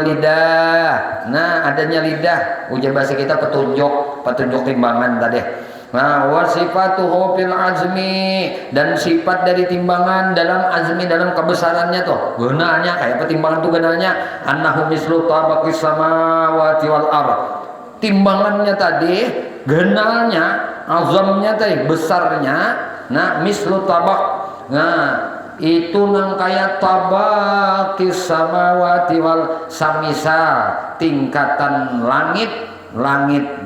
lidah. Nah, adanya lidah ujar bahasa kita petunjuk timbangan tadi. Nah, wasifatuhu fil azmi, dan sifat dari timbangan dalam azmi, dalam kebesarannya tuh gunanya kayak timbangan tuh gunanya annahu mislu tabaqis samawati wal ardh. Timbangannya tadi genalnya, azamnya tadi besarnya, nah mislu tabaq. Nah, itu nang kayak tabaqis samawati wal samisa, tingkatan langit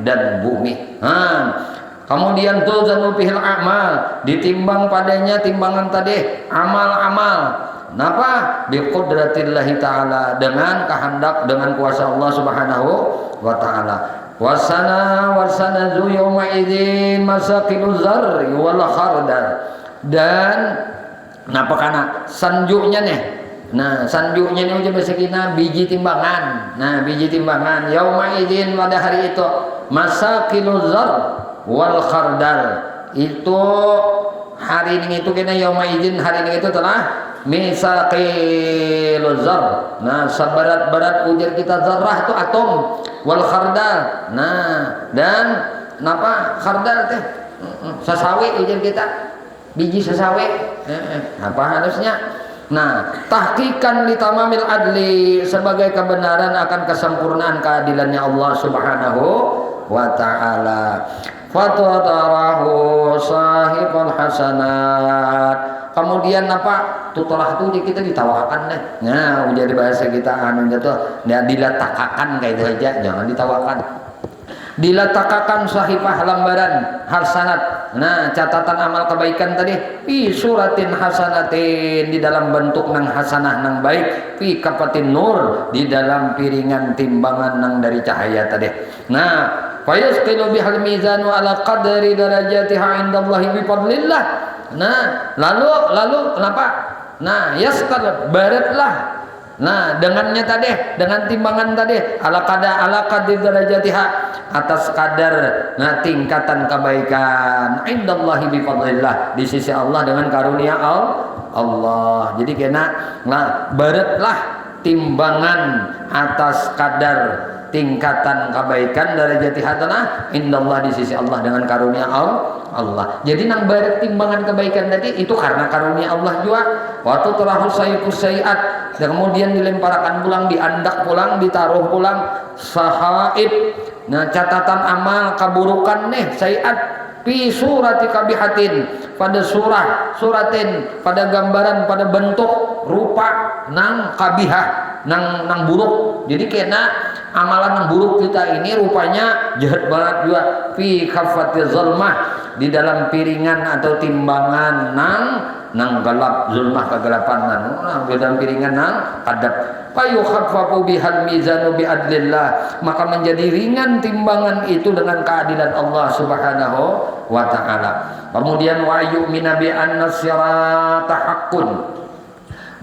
dan bumi. Kemudian tuzanu bihil amal, ditimbang padanya timbangan tadi amal-amal. Napa? Biqudratillahi ta'ala, dengan kehendak, dengan kuasa Allah Subhanahu wa ta'ala. Wasana zu yawma idzin masaqinu zarri wal khardal. Dan napa kana sanjuknya nih. Nah, sanjuknya ini udah bahasa kita biji timbangan. Nah, biji timbangan yauma idzin, pada hari itu masaqinu zarri wal khardal, itu hari ini itu kena yauma idzin, hari ini itu telah misaqil zar. Nah, seberat ujar kita zarrah itu atom, wal khardal. Nah, dan napa khardal teh? Sasawi ujar kita, biji sasawi. Apa harusnya? Nah, tahqiqan li tamamil adli, sebagai kebenaran akan kesempurnaan keadilannya Allah Subhanahu wa ta'ala. Fatarahu sahibul hasanat, kemudian apa tutolah tuh kita ditawakan deh. Nah udah di bahasa kita anu gitu ya, diletakakan kayak itu aja, jangan ditawakan. Diletakkan sahifah lembaran hasanat, nah catatan amal kebaikan tadi fi suratin hasanatin, di dalam bentuk nang hasanah nang baik, fi kafatin nur, di dalam piringan timbangan nang dari cahaya tadi. Nah fayasqilu bihal mizanu ala qadri darajatiha indallahi bifadlillah. Nah lalu kenapa? Nah yasqal baratlah, nah dengannya tadi, dengan timbangan tadi, ala qadri darajatiha, atas kadar nah tingkatan kebaikan indallahi bifadlillah, di sisi Allah dengan karunia Allah. Jadi kena nah baratlah timbangan atas kadar tingkatan kebaikan darajatiha tanah indallah, di sisi Allah dengan karunia Allah. Jadi nang barat timbangan kebaikan tadi itu karena karunia Allah juga. Waktu terahu sayyikus sayiat, dan kemudian dilemparkan pulang, diandak pulang, ditaruh pulang sahaib, nah catatan amal keburukan nih sayiat, fi surati kabihatin, pada suratin, pada gambaran, pada bentuk rupa nang kabihah, nang buruk. Jadi kena amalan yang buruk kita ini rupanya jahat banget juga, fi khaffati zulmah, di dalam piringan atau timbangan nang gelap, zulmah kegelapan, nang di dalam piringan nang adab. Fayukhaffafu bihal mizanu biadlillah, maka menjadi ringan timbangan itu dengan keadilan Allah Subhanahu wa taala. Kemudian wa yu'mina bi anna sirata haqqun,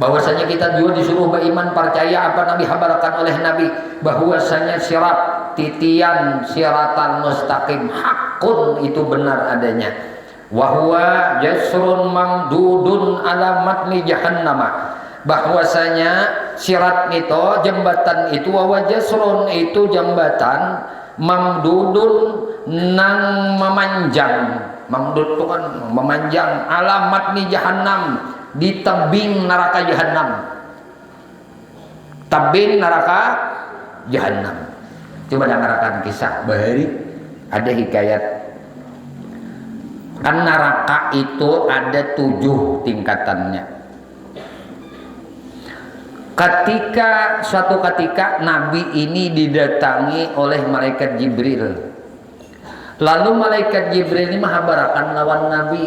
bahwasanya kita juga disuruh beriman, percaya apa Nabi habarkan oleh Nabi, bahwasanya sirat, titian siratan mustaqim, hakun, itu benar adanya. Wahwa jasrun mamdudun ala matni jahannama, bahwasanya sirat itu, jembatan itu, wahwa jasrun itu jembatan, mamdudun nang memanjang, mamdud itu kan memanjang, ala matni jahannam, di tebing neraka jahanam, tebing neraka jahanam. Coba dengarkan kisah bahari, ada hikayat. Kan neraka itu ada 7 tingkatannya. Suatu ketika Nabi ini didatangi oleh malaikat Jibril. Lalu malaikat Jibril ini menghabarkan lawan Nabi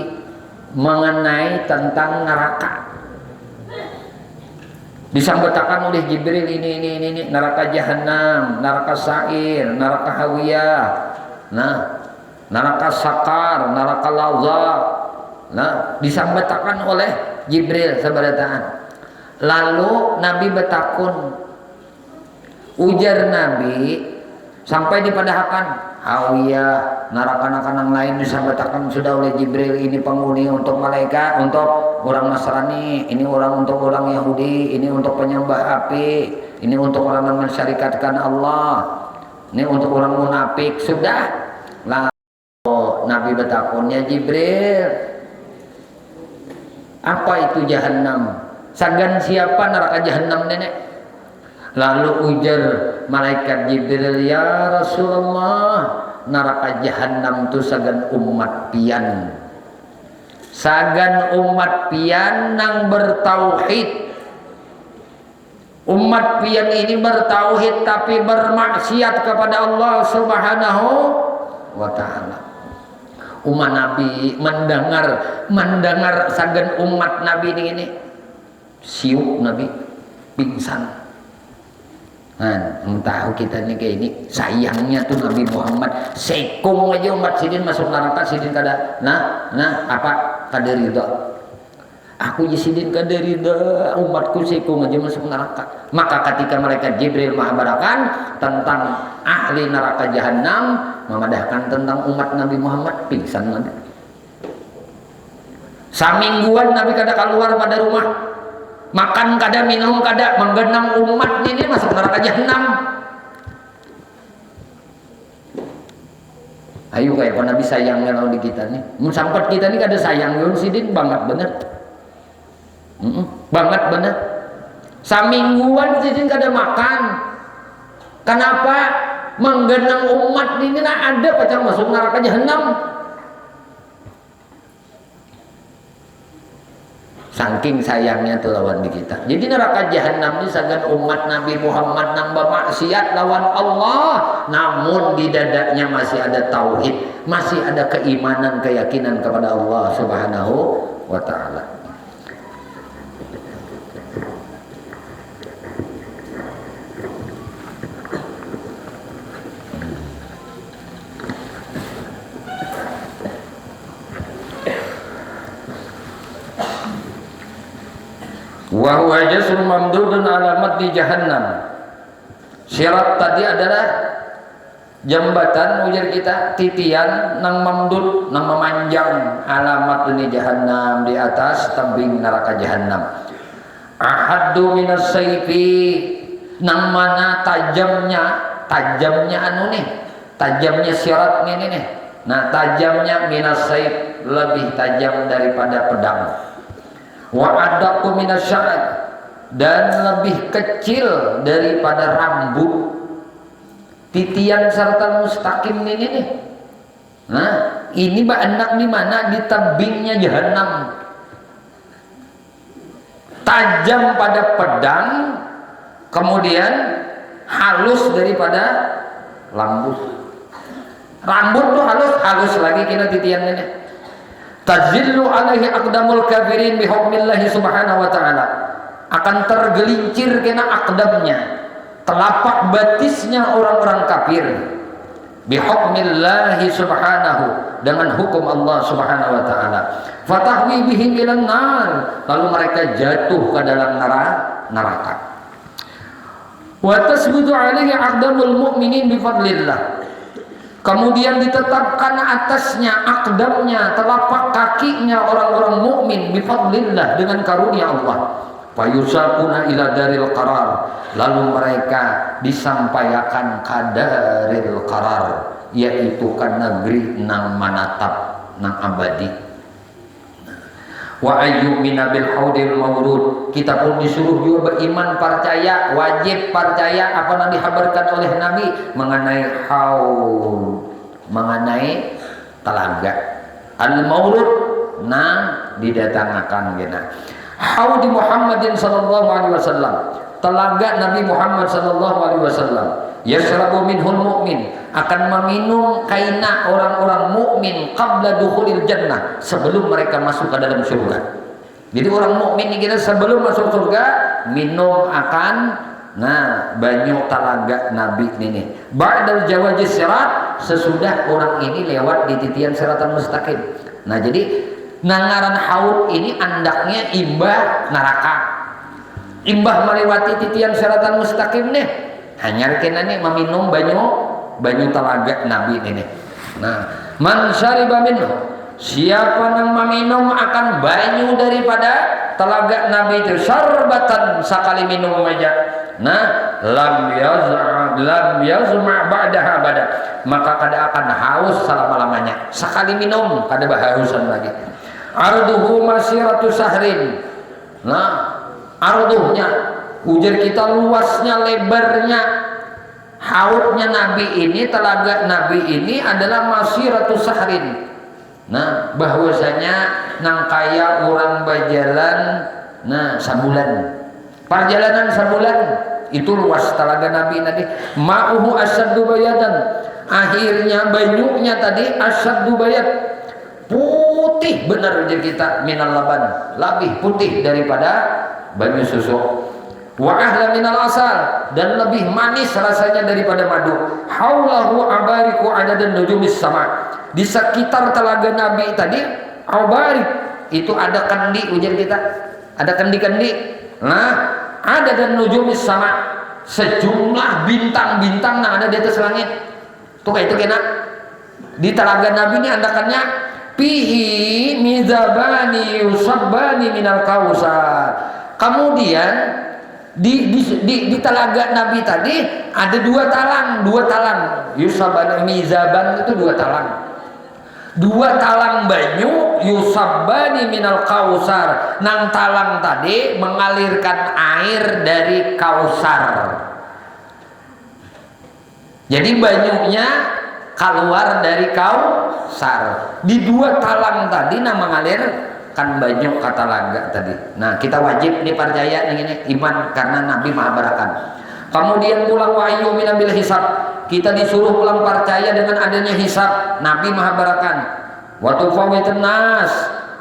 mengenai tentang neraka. Disambutakan oleh Jibril ini neraka jahanam, neraka sa'ir, neraka hawiyah, nah neraka sakar, neraka lauza. Nah disambutakan oleh Jibril sebarataan. Lalu Nabi betakun, ujar Nabi sampai dipadahkan hawiyah, neraka-neraka yang lain disambutakan sudah oleh Jibril, ini penghuni untuk malaikat, untuk orang Nasrani, ini orang untuk orang Yahudi, ini untuk penyembah api, ini untuk orang yang mensyarikatkan Allah, ini untuk orang munafik. Sudah. Lalu Nabi bertakunnya, Jibril, apa itu jahanam? Sagan siapa neraka jahanam nenek? Lalu ujar malaikat Jibril, ya Rasulullah, neraka jahanam itu sagan umat pian, sagan umat pian nang bertauhid. Umat pian ini bertauhid tapi bermaksiat kepada Allah Subhanahu wa taala. Umat Nabi mendengar sagan umat Nabi ini siuk Nabi pingsan. Nah, tahu kita nih kayak ini, sayangnya tuh Nabi Muhammad sekung aja umat sidin masuk neraka, sidin kada apa kada ridha. Aku sidin kada ridha, umatku sekung aja masuk neraka. Maka ketika malaikat Jibril mengabarkan tentang ahli neraka jahanam, memadahkan tentang umat Nabi Muhammad, pingsan Nabi. Samingguan Nabi kada keluar pada rumah, makan kada, minum kada, menggenang umat ini masuk neraka jahanam. Ayo kayak Nabi sayangnya lalu di kita nih, sampai kita nih kada sayang yun sidin banget bener, banget bener. Samingguan sidin kada makan, kenapa? Menggenang umat ini ada pacang masuk neraka jahanam. saking sayangnya tuh lawan di kita. Jadi neraka jahanam ini sagan umat Nabi Muhammad nambah maksiat lawan Allah, namun di dadanya masih ada tauhid, masih ada keimanan, keyakinan kepada Allah Subhanahu wa taala. Wa huwa jasrun mamdudun alamat di jahannam. Syirat tadi adalah jembatan ujar kita, titian nang mamdud, nang memanjang alamat di jahannam, di atas tebing neraka jahannam. Ahaddu minas sayfi, nang mana tajamnya anu nih, tajamnya syirat nih. Nah, tajamnya minas sayf, lebih tajam daripada pedang. Wa adaqqu minasy'ar, dan lebih kecil daripada rambut. Titian serta mustaqim ini nih. Nah, ini hendak di mana? Di tebingnya jahanam. Tajam pada pedang, kemudian halus daripada rambut. Rambut tuh halus lagi kena titian ini. Tazillu alaihi aqdamul kafirin bihukmillahi subhanahu wa ta'ala, akan tergelincir kena aqdamnya, telapak batisnya orang-orang kafir, bihukmillahi subhanahu, dengan hukum Allah subhanahu wa ta'ala. Fatahwi bihim ilan nar, lalu mereka jatuh ke dalam neraka. Wa tasbutu alaihi aqdamul mu'minin bifadlillah, kemudian ditetapkan atasnya akdamnya, telapak kakinya orang-orang mukmin bifadlillah, dengan karunia Allah. Fayusaquna ila daril qarar, lalu mereka disampaikan ke daril qarar, yaitu ke negeri nang manatap, nang abadi. Wa ayyumina bil haudil mawrud, kita pun disuruh juga beriman, percaya, wajib percaya apa yang dihabarkan oleh Nabi mengenai haud, mengenai telaga al mawrud nang didatangkan gena. Haudi Muhammadin sallallahu alaihi wasallam, telaga Nabi Muhammad sallallahu alaihi wasallam. Yashrabu minhul mu'min, akan meminum kaina orang-orang mukmin qabla dukhulil jannah, sebelum mereka masuk ke dalam surga. Jadi orang mukmin ini kita sebelum masuk surga minum akan banyu telaga Nabi ini. Ba'dal jawazis sirat, sesudah orang ini lewat di titian siratan mustaqim. Nah, jadi nangaran haud ini andaknya imbah neraka, imbah melewati titian siratan mustaqim nih. Hanya kena nih meminum banyu telaga Nabi ini. Nah, man syariba minhu, siapa yang meminum akan banyu daripada telaga Nabi itu, syarbatan, sekali minum aja. Nah, lam yazma ba'daha abada, maka kada akan haus selama-lamanya. Sekali minum kada bahausan lagi. Arduhu masiratu sahrin. Nah, arduhnya, ujar kita luasnya, lebarnya haudnya Nabi ini, telaga Nabi ini adalah masiratu sahrin. Nah, bahwasanya nang kaya orang berjalan sabulan, perjalanan sabulan, itu luas telaga Nabi tadi. Ma'uhu asyaddu bayadan, akhirnya banyunya tadi asyaddu bayad, putih benar ujar kita, minal laban, lebih putih daripada banyu susu. Wa ahla minal asal, dan lebih manis rasanya daripada madu. Haulahu abariku adadan nujumis sama, di sekitar telaga Nabi tadi abarik itu ada kendi ujar kita, ada kendi-kendi. Nah, ada dan nujumis sama, sejumlah bintang-bintang yang ada di atas langit. Tuh itu kena di telaga Nabi ini andakannya pihi mizabani yusabbani minal kausar. Kemudian di telaga Nabi tadi ada dua talang yusaban, mizaban itu dua talang banyu, yusabani minal kausar, nang talang tadi mengalirkan air dari kausar. Jadi banyunya keluar dari kausar. Di dua talang tadi mengalir kan banyak kata laga tadi. Nah, kita wajib dipercaya ini iman karena Nabi maha barakan. Kemudian pulang wahyu minabil hisab. Kita disuruh pulang percaya dengan adanya hisab. Nabi maha barakan. Wa tufawwitun nas.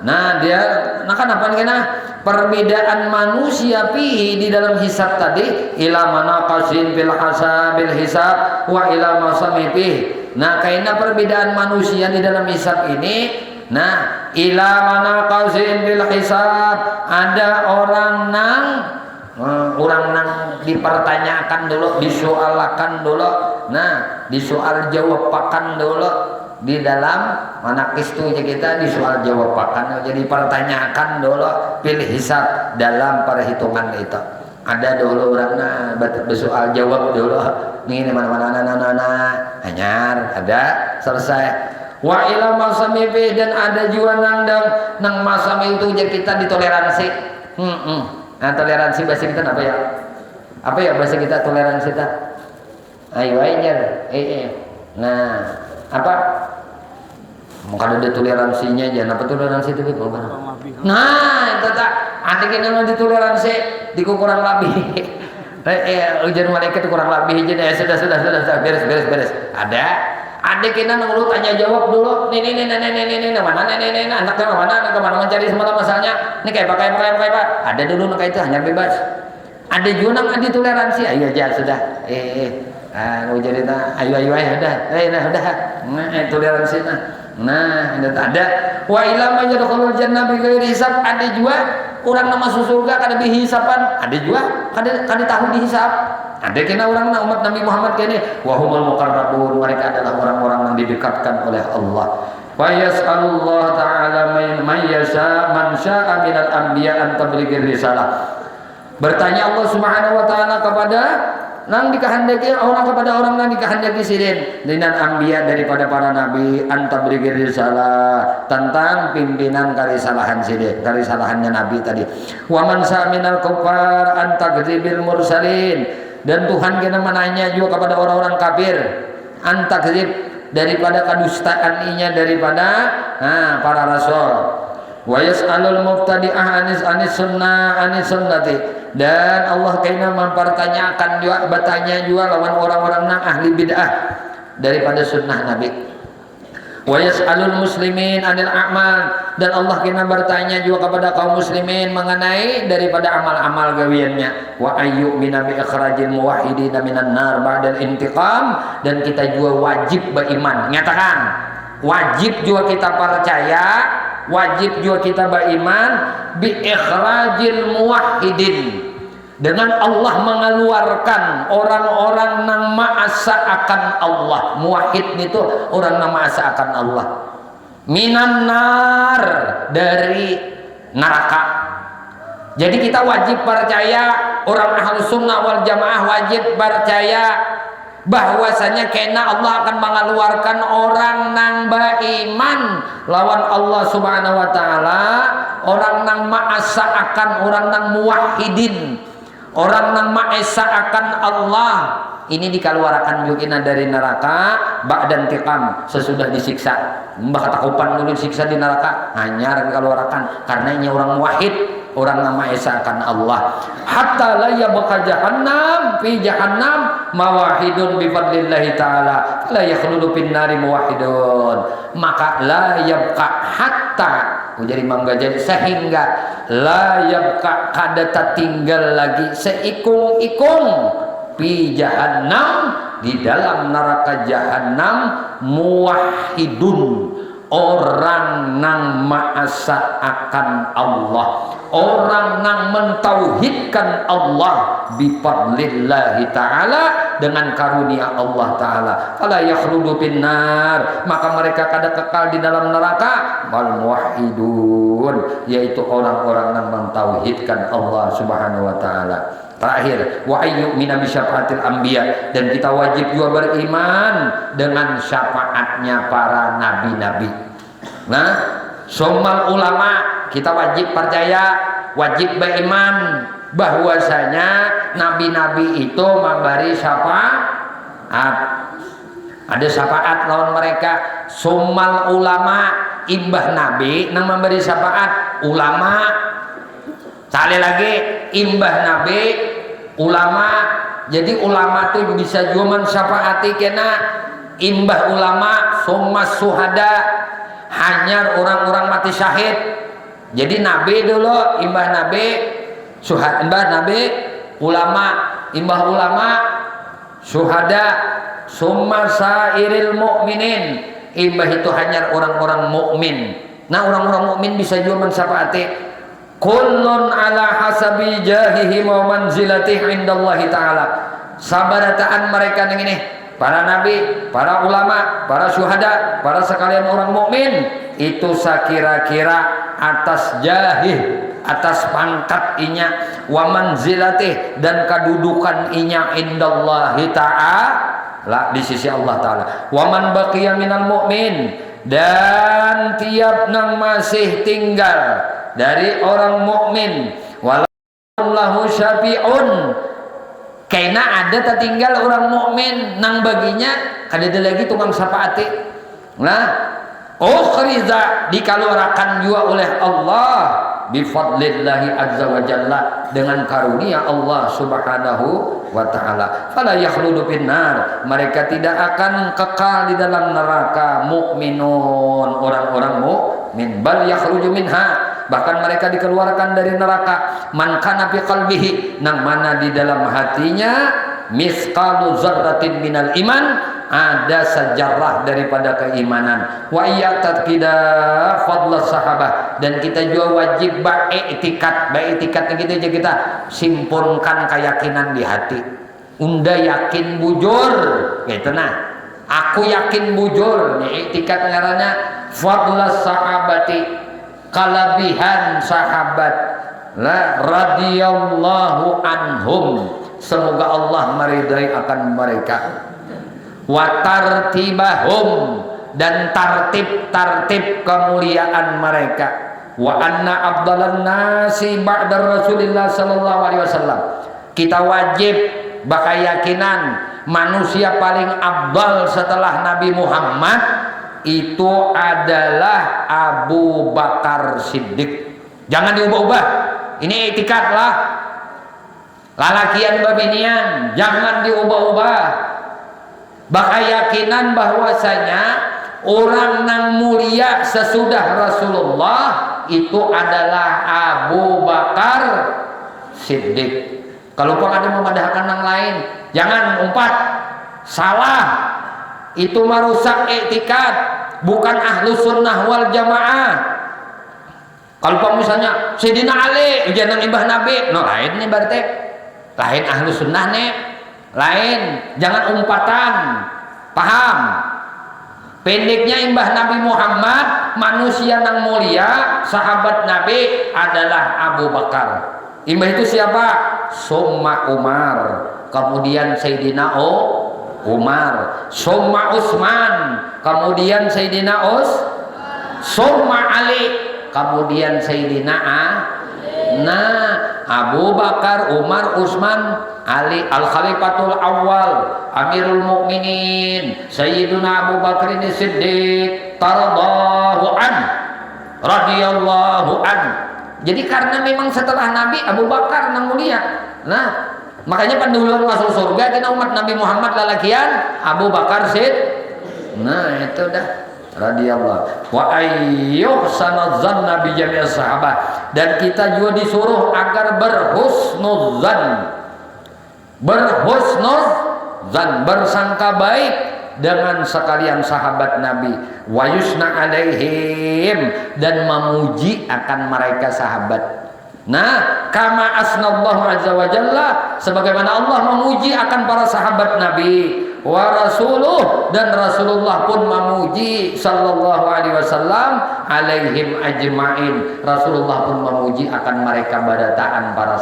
Nah, kan apa nih? Perbedaan manusia fihi di dalam hisab tadi ila manaqasin bil hasabil hisab wa ila masamipih. Nah, karena perbedaan manusia di dalam hisab ini, nah, ila manaqasin bil hisab, ada orang nang dipertanyakan dulu, disoalakan dulu. Nah, disoal jawabakan dulu di dalam manakis itu kita disoal jawabakan, jadi pertanyakan dulu pilih hisab dalam perhitungan itu. Ada dulu orangnya bersoal jawab dulu, ini mana hanyar ada selesai. Wa ila masamibi, dan ada juga nang masami itu jadi kita ditoleransi. Nah, toleransi bahasa kita apa ya? Apa ya bahasa kita toleransi kita? Ayo aja. Nah, apa? Maka ada toleransinya aja. Apa toleransi itu? Nah, itu tak. Ada yang ditoleransi, kurang lebih. Ujian malaikat kurang lebih aja. Sudah, beres. Ada kita nunggu tanya jawab dulu. Nih, mana anaknya kemana mencari semua masalahnya. Ini kayak apa? Ada dulu nak itu hanya bebas. Ada juga nang anti toleransi. Ayo aja sudah. Jadi ayo udah. Toleransi nah ada. Wa ila man yadkhulul jannah bighairi hisab, ada juga orang nama masuk surga kada dihisapan. Ada juga kada tahu dihisab. Ada kena orang umat Nabi Muhammad kene wa humul muqarrabun, mereka adalah orang-orang yang didekatkan oleh Allah. Wa yas'alullah ta'ala man yasha man sya'a minal anbiya an tablighir risalah. Bertanya Allah Subhanahu wa taala kepada nang dikehendaki orang nang dikehendaki sirin dinan anbiya daripada para nabi an tablighir risalah, tentang pimpinan karisalahannya nabi tadi. Wa man sya'a minal kuffar an takdzibil mursalin, dan Tuhan kena menanya juga kepada orang-orang kafir antakzib, daripada kedustaan-nya daripada para rasul. Wa yas'alul mubtadi'ah anis sunnati, dan Allah kena mempertanyakan juga, bertanya juga lawan orang-orang nang ahli bid'ah daripada sunnah Nabi. Wa yas'alul muslimin anil a'mal, dan Allah kena bertanya juga kepada kaum muslimin mengenai daripada amal-amal gawiannya. Wa ayyumina bi ikhrajil muwahhidin minan nar ba'dal intiqam, dan kita juga wajib beriman, nyatakan wajib juga kita percaya, wajib juga kita beriman bi ikhrajil muwahhidin, dengan Allah mengeluarkan orang-orang yang ma'asa akan Allah. Muwahhid itu orang yang ma'asa akan Allah. Minan nar, dari neraka. Jadi kita wajib percaya, orang ahlu sunnah wal jamaah wajib percaya bahwasanya kena Allah akan mengeluarkan orang nang beriman lawan Allah Subhanahu wa taala, orang nang ma'asa akan, orang nang muwahhidin, orang nang ma'asa akan Allah. Ini dikeluarkan juga dari neraka ba'dan tiqam, sesudah disiksa. Mbah katakupan dulu disiksa di neraka, hanya dikeluarkan karena ini orang muwahhid, orang nama esa akan Allah. Hatta la yabqa jahannam fi jahannam mawahidun bi fadlillahi taala la yakhludu fin nari muwahhidun. Maka la yabqa hatta, jadi mangga jadi sehingga la yabqa kada tertinggal lagi seikung-ikung fi jahannam, di dalam neraka jahannam, muwahhidun, orang nang ma'asa akan Allah, orang nang mentauhidkan Allah bifadlillahi ta'ala, dengan karunia Allah ta'ala. Fala yakhludu binnar, maka mereka kada kekal di dalam neraka. Wal muwahhidun, yaitu orang-orang yang mentauhidkan Allah Subhanahu wa ta'ala. Terakhir, wa ayyumina bi syafaatil anbiya, dan kita wajib juga beriman dengan syafaatnya para nabi-nabi. Nah, somal ulama kita wajib percaya, wajib beriman bahwasanya nabi-nabi itu memberi syafaat. Ada syafaat lawan mereka. Somal ulama imbah nabi nang memberi syafaat. ulama. Sekali lagi, imbah nabi ulama. Jadi ulama tuh bisa juga mensyafaati kena imbah ulama, summa suhada, hanya orang-orang mati syahid. Jadi nabi dulu, imbah nabi, imbah nabi, ulama, imbah ulama, syuhada, summa sairil mu'minin. Imbah itu hanya orang-orang mukmin. Nah, orang-orang mukmin bisa juga mensyafaati. Kullun ala hasabi jahihi wa manzilatihi indallahi ta'ala. Sabarataan mereka yang ini, para nabi, para ulama, para syuhada, para sekalian orang mukmin, itu sakira-kira atas jahih, atas pangkat inya, wa manzilatih, dan kedudukan inya indallahi ta'ala, di sisi Allah Ta'ala. Wa man baqiya minal mu'min, dan tiap nang masih tinggal dari orang mukmin, wallahu syafi'un, karena ada tertinggal orang mukmin nang baginya kada ada lagi tukang syafaati. Nah, ukhriza dikaluarakan juga oleh Allah bifadlillahi azza wa jalla, dengan karunia Allah subhanahu wa ta'ala. Fala yakhludu finnar, mereka tidak akan kekal di dalam neraka. Mukminun, orang-orang mukmin, bal yakhruju minha, bahkan mereka dikeluarkan dari neraka. Man kana fi qalbihi, nang mana di dalam hatinya misqalu dzarratin minal iman, ada sejarah daripada keimanan. Wa iyyatakida fadla sahabah, dan kita juga wajib ba'iktikat. Ba'iktikat kita aja kita simpunkan keyakinan di hati. Unda yakin bujur gitu. Nah, aku yakin bujur nih iktikat ngarannya fadla sahabati, kelebihan sahabat. La radhiyallahu anhum, semoga Allah meridai akan mereka. Wa tartibahum, dan tartib kemuliaan mereka. Wa anna afdalan nasi ba'da Rasulillah sallallahu alaihi wasallam, kita wajib berkeyakinan manusia paling afdal setelah Nabi Muhammad itu adalah Abu Bakar Siddiq. Jangan diubah-ubah, ini etikat lah, lalakian babinian, jangan diubah-ubah. Berkeyakinan bahwasanya orang yang mulia sesudah Rasulullah itu adalah Abu Bakar Siddiq. Kalau pun ada memadahkan yang lain, jangan umpat, salah, itu merusak etikat, bukan ahlu sunnah wal jamaah. Kalau pun misalnya Sayyidina Ali jangan imbah Nabi, no lain nih berarti lain ahlu sunnah nih, lain, jangan umpatan, paham? Pendeknya imbah Nabi Muhammad, manusia yang mulia, sahabat Nabi adalah Abu Bakar. Imbah itu siapa? Summa Umar, kemudian Sayyidina Umar, summa Utsman, kemudian Sayyidina summa Ali, kemudian Sayyidina Nah, Abu Bakar, Umar, Utsman, Ali, Al-Khalifatul Awal, Amirul Mukminin, Sayyiduna Abu Bakar ini Siddiq, taradallahu an, radhiyallahu an. Jadi karena memang setelah Nabi Abu Bakar nang mulia. Nah, makanya pendahuluan masuk surga kena umat Nabi Muhammad lalakian Abu Bakar Nah, itu dah. Radhiyallahu wa ayyuhsana dzanna bi jami'i sahabat, dan kita juga disuruh agar berhusnudzan, bersangka baik dengan sekalian sahabat Nabi, wa yusna alaihim, dan memuji akan mereka sahabat. Nah, kama asnallahu azza wa jalla, sebagaimana Allah memuji akan para sahabat Nabi, wa rasuluh, dan Rasulullah pun memuji sallallahu alaihi wasallam alaihim ajmain. Rasulullah pun memuji akan mereka badataan para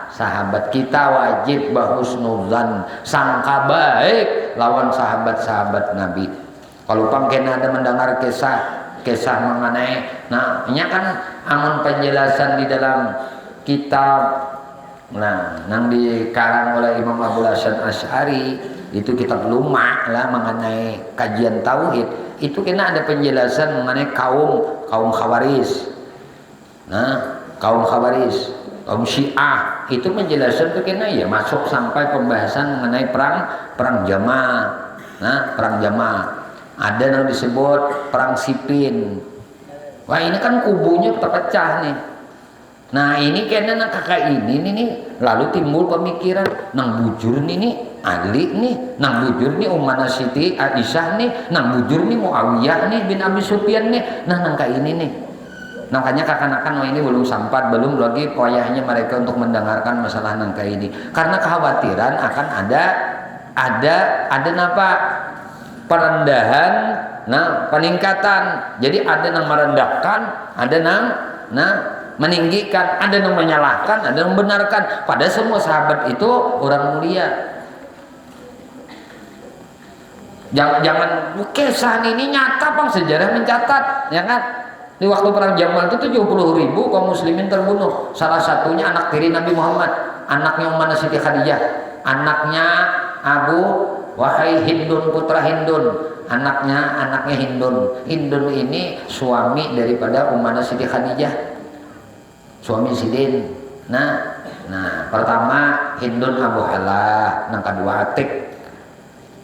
sahabat. Kita wajib bahusnudzan, sangka baik lawan sahabat-sahabat Nabi. Kalau pangken ada mendengar kisah mengenai, nah ini kan amun penjelasan di dalam kitab, nah yang dikarang oleh Imam Abul Hasan Asy'ari, itu kitab Lumah lah mengenai kajian tauhid. Itu kena ada penjelasan mengenai kaum Khawarij. Nah, kaum Khawarij, kaum Syiah itu menjelaskan begini ya, masuk sampai pembahasan mengenai perang jamaah. Nah, perang jamaah ada yang disebut perang Siffin. Wah, ini kan kubunya terpecah nih. Nah, ini kayaknya kakak ini nih, lalu timbul pemikiran nang bujur nih Ali nih, nang bujur nih Ummana Siti Aisyah nih, nang bujur nih Muawiyah nih bin Abi Sufyan nih. Nah, nangka ini nih. Makanya kakak-kakak ini belum sampat, belum lagi koyahnya mereka untuk mendengarkan masalah nangka ini. Karena kekhawatiran akan ada apa? Perendahan, nah peningkatan. Jadi ada yang merendahkan, ada yang meninggikan, ada yang menyalahkan, ada yang membenarkan. Pada semua sahabat itu orang mulia. Jangan kisah ini nyata bang, sejarah mencatat, ya kan? Di waktu perang Jamal itu 70.000 kaum muslimin terbunuh. Salah satunya anak tiri Nabi Muhammad, anaknya Ummana Siti Khadijah, anaknya Abu Wahai Hindun putra Hindun, anaknya Hindun. Hindun ini suami daripada Ummana Siti Khadijah, suami Sidin. Nah, pertama Hindun Abu Halah, yang kedua Atik.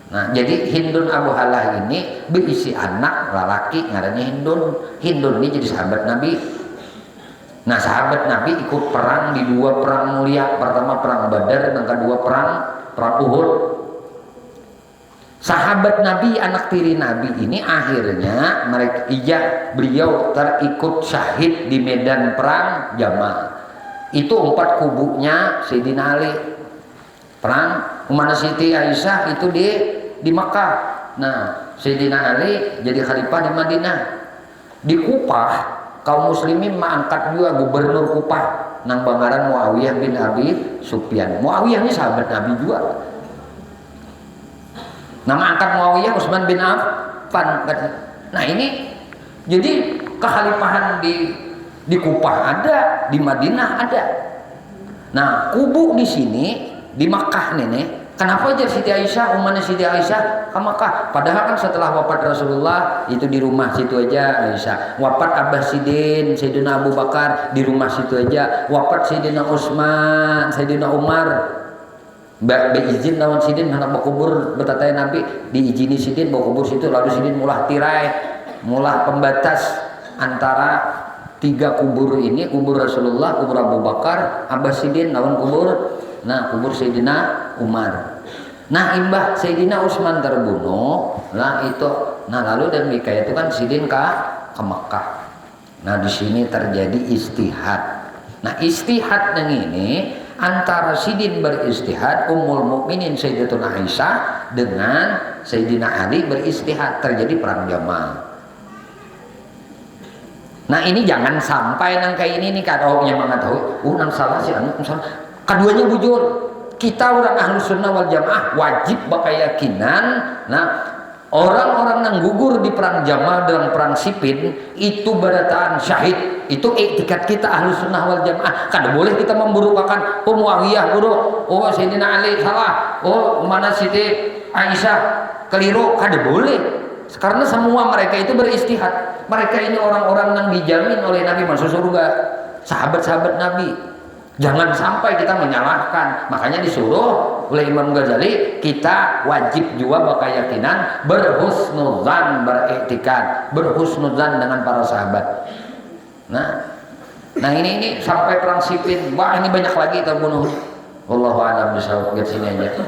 Nah, jadi Hindun Abu Halah ini berisi anak lelaki ngarannya Hindun. Hindun ini jadi sahabat Nabi. Nah, sahabat Nabi ikut perang di 2 perang mulia. Pertama perang Badar, yang kedua perang Uhud. Sahabat Nabi, anak tiri Nabi ini akhirnya beliau terikut syahid di medan perang Jamal. Itu 4 kubunya Sayyidina Ali. Perang Ummana Siti Aisyah itu di Makkah. Nah, Sayyidina Ali jadi khalifah di Madinah. Di Kupah kaum muslimin mengangkat juga gubernur Kupah nang bangaran Muawiyah bin Abi Sufyan. Muawiyah ini sahabat Nabi juga. Nama angkat Muawiyah Utsman bin Affan. Nah, ini jadi kekhalifahan di Kupah ada, di Madinah ada. Nah, kubu di sini di Makkah nih. Kenapa aja Siti Aisyah, Ummana Siti Aisyah ke Makkah? Padahal kan setelah wafat Rasulullah itu di rumah situ aja Aisyah. Wafat Abah Sidin, Sayyidina Abu Bakar di rumah situ aja. Wafat Sayyidina Utsman, Sayyidina Umar. Beizin lawan Sidin hendak berkubur betataya Nabi, diizini Sidin berkubur situ, lalu Sidin mulah tirai, mulah pembatas antara 3 kubur ini, kubur Rasulullah, kubur Abu Bakar, Abah Sidin lawan kubur Sayyidina Umar. Nah, imbah Sayyidina Utsman terbunuh, lalu dan Mika itu kan Sidin ke Mekah. Nah, di sini terjadi istihad. Nah, istihad yang ini antara Sidin beristihad, Ummul Mukminin Sayyidatuna Aisyah dengan Sayyidina Ali beristihad, terjadi perang Jamal. Nah, ini jangan sampai nang kayak ini nih kalau yang mengetahui, nang salah sih anu salah. Keduanya bujur. Kita orang ahlu sunnah wal jamaah wajib berkeyakinan. Nah, orang-orang yang gugur di perang Jamal dan perang Siffin itu berataan syahid. Itu etikat kita ahlu sunnah wal jamaah. Kada boleh kita memburukakan Muawiyah buruk, Sayyidina Ali salah, Ummana Siti Aisyah keliru. Kada boleh. Karena semua mereka itu beristihad. Mereka ini orang-orang yang dijamin oleh Nabi masuk surga, sahabat-sahabat Nabi. Jangan sampai kita menyalahkan. Makanya disuruh oleh Imam Ghazali, kita wajib juga berkeyakinan, berhusnudzan, beriktikad, berhusnudzan dengan para sahabat. Nah ini sampai perang Siffin, wah ini banyak lagi terbunuh. Wallahu a'lam bishawab. Sini aja.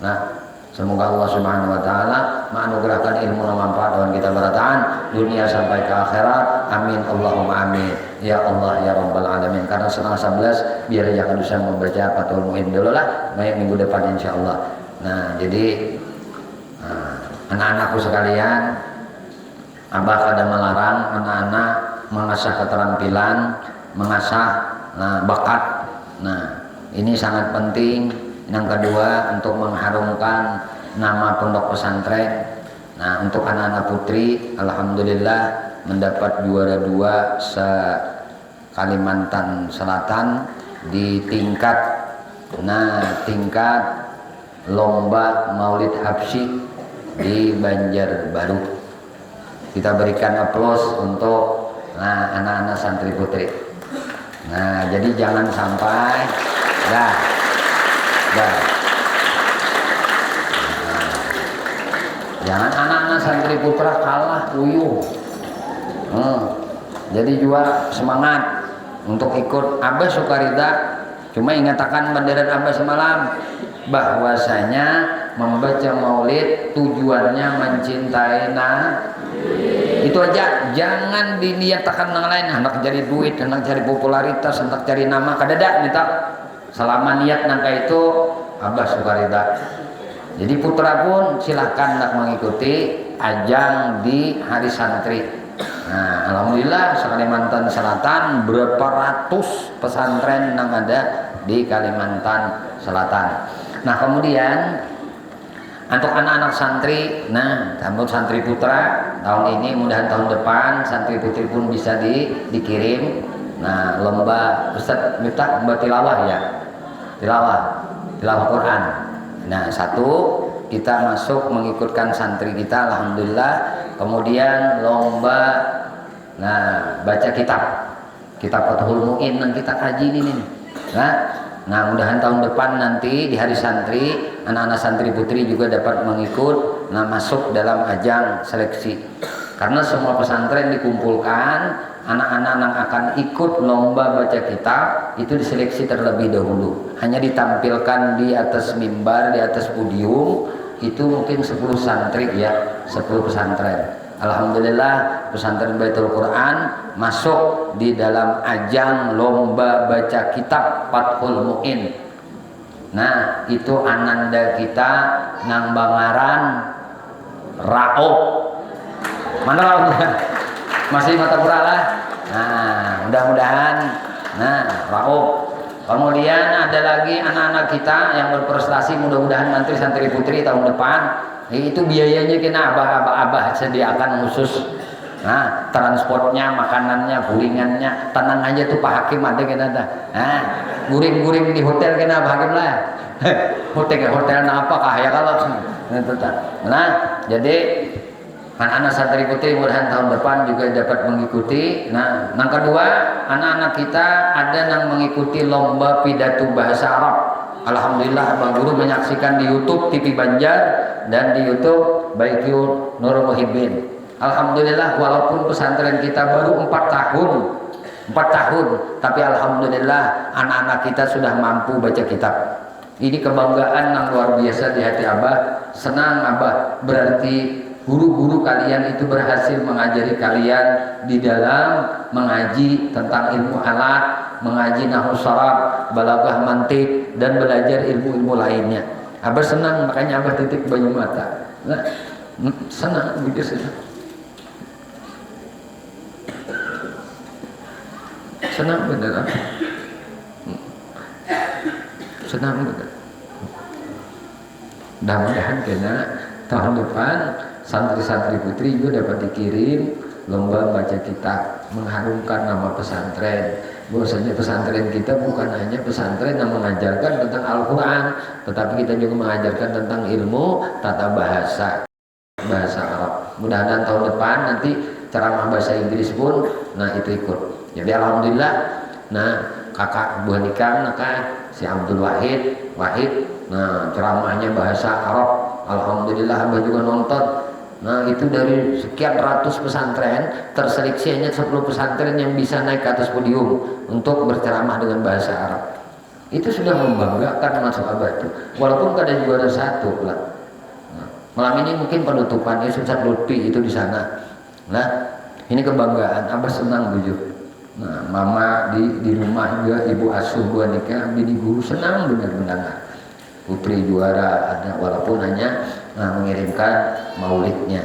Nah, semoga Allah Subhanahu wa taala menganugerahkan ilmu yang manfaat dan kita berataan dunia sampai ke akhirat. Amin Allahumma amin. Ya Allah ya Rabbal alamin. Karena setengah 11 biar jangan bisa membaca Fathul Muin dulu lah, minggu depan insyaallah. Nah, jadi anak-anakku sekalian, Abah kada melarang anak-anak mengasah keterampilan, mengasah bakat. Nah, ini sangat penting. Yang kedua, untuk mengharumkan nama pondok pesantren. Nah, untuk anak-anak putri, alhamdulillah mendapat juara 2 se-Kalimantan Selatan di tingkat lomba Maulid Habsyi di Banjarbaru. Kita berikan aplaus untuk anak-anak santri putri. Nah, jadi jangan sampai dah. Nah, jangan anak-anak santri putra kalah uyuh. Jadi juga semangat untuk ikut Abah Sukarida. Cuma ingatakan banderan Abah semalam bahwasanya membaca maulid tujuannya mencintai itu aja, jangan diniatakan yang lain, hendak cari duit, hendak cari popularitas, hendak cari nama, kadada minta selama niat nangka itu Abah Sukarida. Jadi putra pun silahkan hendak mengikuti ajang di hari santri. Nah, alhamdulillah Kalimantan Selatan berapa ratus pesantren yang ada di Kalimantan Selatan. Nah, kemudian untuk anak-anak santri, nah, untuk santri putra tahun ini, mudahan tahun depan santri putri pun bisa dikirim. Nah, lomba Ustaz minta lomba tilawah ya, tilawah Quran. Nah, satu kita masuk mengikutkan santri kita, alhamdulillah. Kemudian lomba, nah, baca kitab Fathul Mu'in yang kita kaji ini nih. Nah, mudahan tahun depan nanti di hari santri anak-anak santri putri juga dapat mengikut, nah, masuk dalam ajang seleksi. Karena semua pesantren dikumpulkan, anak-anak yang akan ikut lomba baca kitab itu diseleksi terlebih dahulu. Hanya ditampilkan di atas mimbar, di atas podium, itu mungkin 10 santri ya, 10 pesantren. Alhamdulillah pesantren Baitul Quran masuk di dalam ajang lomba baca kitab Fathul Mu'in. Nah, itu ananda kita nang Bangaran Raob. Mana Raobnya? Masih mata pura lah. Nah, mudah-mudahan Raob. Kemudian ada lagi anak-anak kita yang berprestasi, mudah-mudahan nanti santri putri tahun depan itu biayanya kena abah sediakan khusus. Nah, transportnya, makanannya, guringannya, tenang aja tuh Pak Hakim ada kena dah. Nah, guring-guring di hotel kena Pak Hakim lah. hotel apakah ya kalau nah, jadi anak-anak santri putri mudah-mudahan tahun depan juga dapat mengikuti. Nah, yang kedua, anak-anak kita ada yang mengikuti lomba pidato bahasa Arab. Alhamdulillah Abang Guru menyaksikan di YouTube TV Banjar dan di YouTube Baitul Nurul Muhibbin. Alhamdulillah walaupun pesantren kita baru 4 tahun, tapi alhamdulillah anak-anak kita sudah mampu baca kitab. Ini kebanggaan yang luar biasa di hati Abah. Senang Abah, berarti guru-guru kalian itu berhasil mengajari kalian di dalam mengaji tentang ilmu alat, mengaji nahwu sharaf, balaghah mantiq, dan belajar ilmu-ilmu lainnya. Abah senang, makanya Abah titik banyu mata. Nah, senang begitu senang. Senang bener. Senang bener. Mudah-mudahan kena tahun depan santri-santri putri juga dapat dikirim lomba baca kitab, mengharumkan nama pesantren. Bahwasanya pesantren kita bukan hanya pesantren yang mengajarkan tentang Al-Quran, tetapi kita juga mengajarkan tentang ilmu tata bahasa Arab. Mudah-mudahan tahun depan nanti ceramah bahasa Inggris pun itu ikut. Jadi alhamdulillah, kakak Bu Hanikam, si Abdul Wahid, ceramahnya bahasa Arab. Alhamdulillah Abah juga nonton. Itu dari sekian ratus pesantren terseleksi hanya 10 pesantren yang bisa naik ke atas podium untuk berceramah dengan bahasa Arab. Itu sudah membanggakan masuk Abah itu. Walaupun ada juara 1 lah. Malam ini mungkin penutupan Ustaz Lutfi itu di sana. Ini kebanggaan. Abah senang bujur. Mama di rumah juga, ibu asuh gua nikah, bini guru senang benar-benar. Putri juara ada, walaupun hanya mengirimkan maulidnya.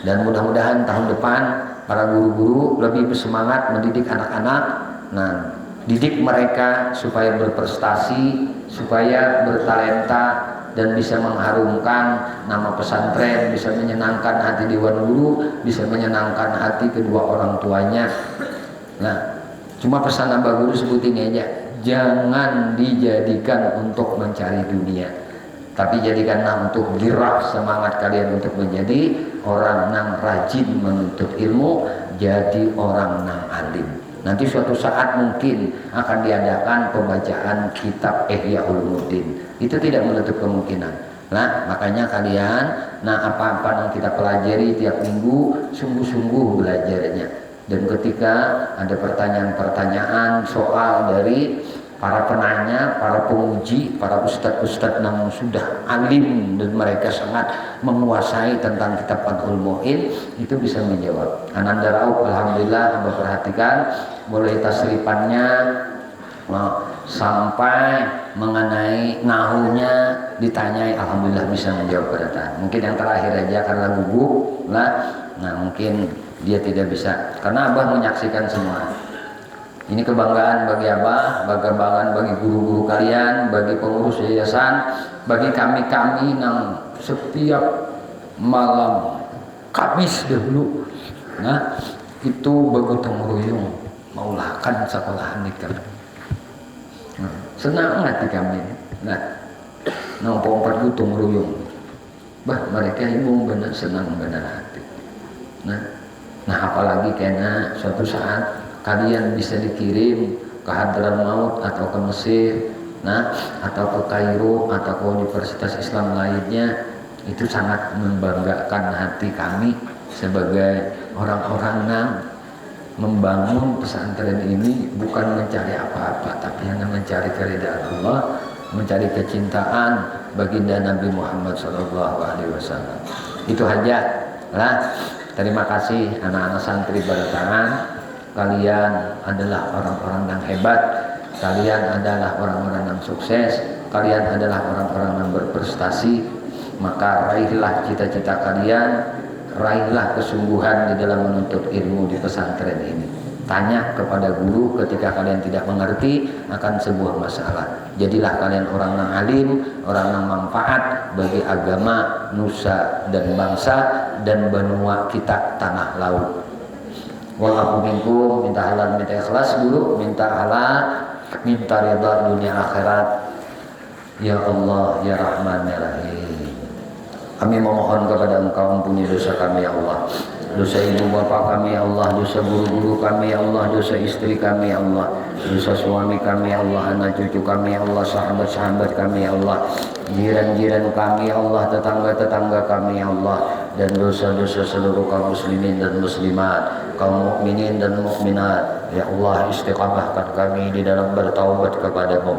Dan mudah-mudahan tahun depan para guru-guru lebih bersemangat mendidik anak-anak. Didik mereka supaya berprestasi, supaya bertalenta dan bisa mengharumkan nama pesantren, bisa menyenangkan hati dewan guru, bisa menyenangkan hati kedua orang tuanya. Cuma pesan Abah Guru sebut ini aja, jangan dijadikan untuk mencari dunia, tapi jadikanlah untuk girah semangat kalian untuk menjadi orang yang rajin menuntut ilmu, jadi orang yang alim. Nanti suatu saat mungkin akan diadakan pembacaan kitab Ihya Ulumuddin. Itu tidak menutup kemungkinan. Nah, makanya kalian, apa-apa yang kita pelajari tiap minggu, sungguh-sungguh belajarnya. Dan ketika ada pertanyaan-pertanyaan soal dari para penanya, para penguji, para ustadz-ustadz yang sudah alim dan mereka sangat menguasai tentang kitab Fathul Mu'in, itu bisa menjawab. Ananda Rauf, alhamdulillah, Anda perhatikan mulai tasrifannya sampai mengenai nahunya ditanyai, alhamdulillah bisa menjawab pada. Mungkin yang terakhir aja karena gugup lah, nah mungkin dia tidak bisa karena Abah menyaksikan semua. Ini kebanggaan bagi Abah, kebanggaan bagi guru-guru kalian, bagi pengurus yayasan, bagi kami-kami yang setiap malam Kamis dahulu, nah itu bergotong royong maulahkan sekolahan nikah. Senang hati kami. Nah, nomor 4 gotong royong. Bah mereka ibu benar senang benar hati. Nah apalagi karena suatu saat kalian bisa dikirim ke Hadramaut atau ke Mesir, atau ke Kairo atau ke universitas Islam lainnya, itu sangat membanggakan hati kami sebagai orang-orang yang membangun pesantren ini bukan mencari apa-apa, tapi hanya mencari keridhaan Allah, mencari kecintaan baginda Nabi Muhammad SAW. Itu aja lah. Terima kasih anak-anak santri bertangan. Kalian adalah orang-orang yang hebat, kalian adalah orang-orang yang sukses, kalian adalah orang-orang yang berprestasi. Maka raihlah cita-cita kalian, raihlah kesungguhan di dalam menuntut ilmu di pesantren ini. Tanya kepada guru ketika kalian tidak mengerti akan sebuah masalah. Jadilah kalian orang yang alim, orang yang manfaat bagi agama, nusa dan bangsa dan benua kita tanah laut. Walaupun minkum, minta halal, minta ikhlas dulu, minta halal, minta ridha dunia akhirat. Ya Allah, ya Rahman, ya Rahim. Kami memohon kepada Engkau, ampuni dosa kami ya Allah, dosa ibu bapa kami ya Allah, dosa guru-guru kami ya Allah, dosa istri kami ya Allah, dosa suami kami ya Allah, anak cucu kami ya Allah, sahabat-sahabat kami ya Allah, jiran-jiran kami ya Allah, tetangga-tetangga kami ya Allah, dan dosa-dosa seluruh kaum muslimin dan muslimat, kaum mukminin dan mukminat. Ya Allah, istiqamahkan kami di dalam bertaubat kepadamu,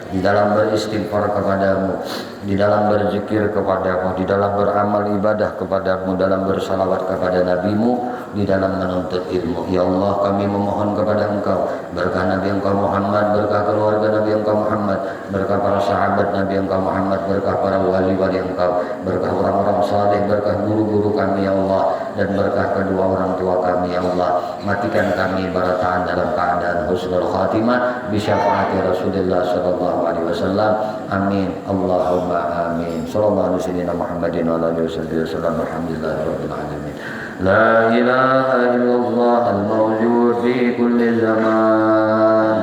di dalam beristighfar kepadamu, di dalam berzikir kepadamu, di dalam beramal ibadah kepadamu, dalam bersalawat kepada nabimu, di dalam menuntut ilmu. Ya Allah, kami memohon kepada Engkau berkah Nabi Engkau Muhammad, berkah keluarga Nabi Engkau Muhammad, berkah para sahabat Nabi Engkau Muhammad, berkah para wali-wali Engkau, berkah orang-orang saleh, berkah guru-guru kami ya Allah, dan berkah kedua orang tua kami ya Allah. Matikan kami barataan dalam keadaan husnul khatimah bi syafaati Rasulullah sallallahu alaihi wasallam. Amin. Allahumma amin. Sallallahu alaihi wasallam Muhammadin wa alihi wasallam. Alhamdulillahirabbil alamin. La ilaha illallah al-mawjud fi kulli zaman.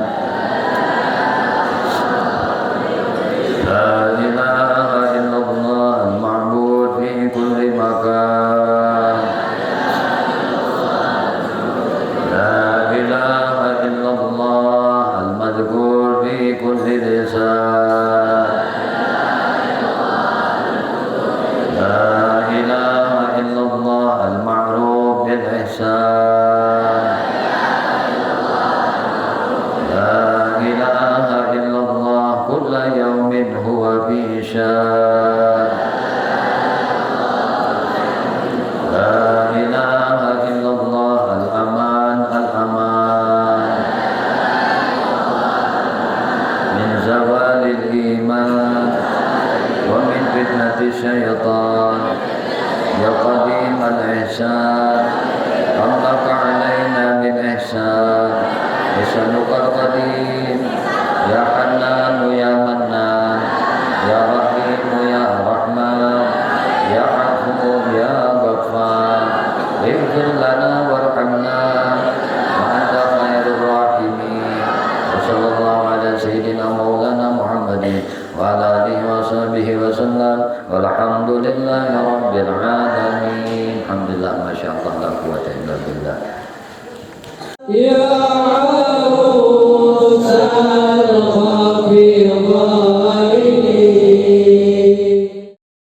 La ilaha illallah al-ma'bud fi kulli makan. La ilaha illallah al-madhkur fi kulli lisan. La ilaha illallah al-ma'ruf bil ihsan. La ilaha illallah kulla yawmin huwa fi shan. La ilaha illallah al-aman al-aman min zawalil iman wa min fitnati syaitan. Ya qadim al-ihsan amlaka alaina bil ihsan isanuka al-qadim ya hannan ya mannan ya rahim ya rahman ya afu ya ghaffar ighfir lana warhamna wa anta khairur rahimin. Wa sallallahu ala sayyidina maulana Muhammadin wa ala alihi wa sahbihi wa sallam walhamdulillahi rabbil alamin. Alhamdulillah, masyaallah, la quwwata illa billah. Ya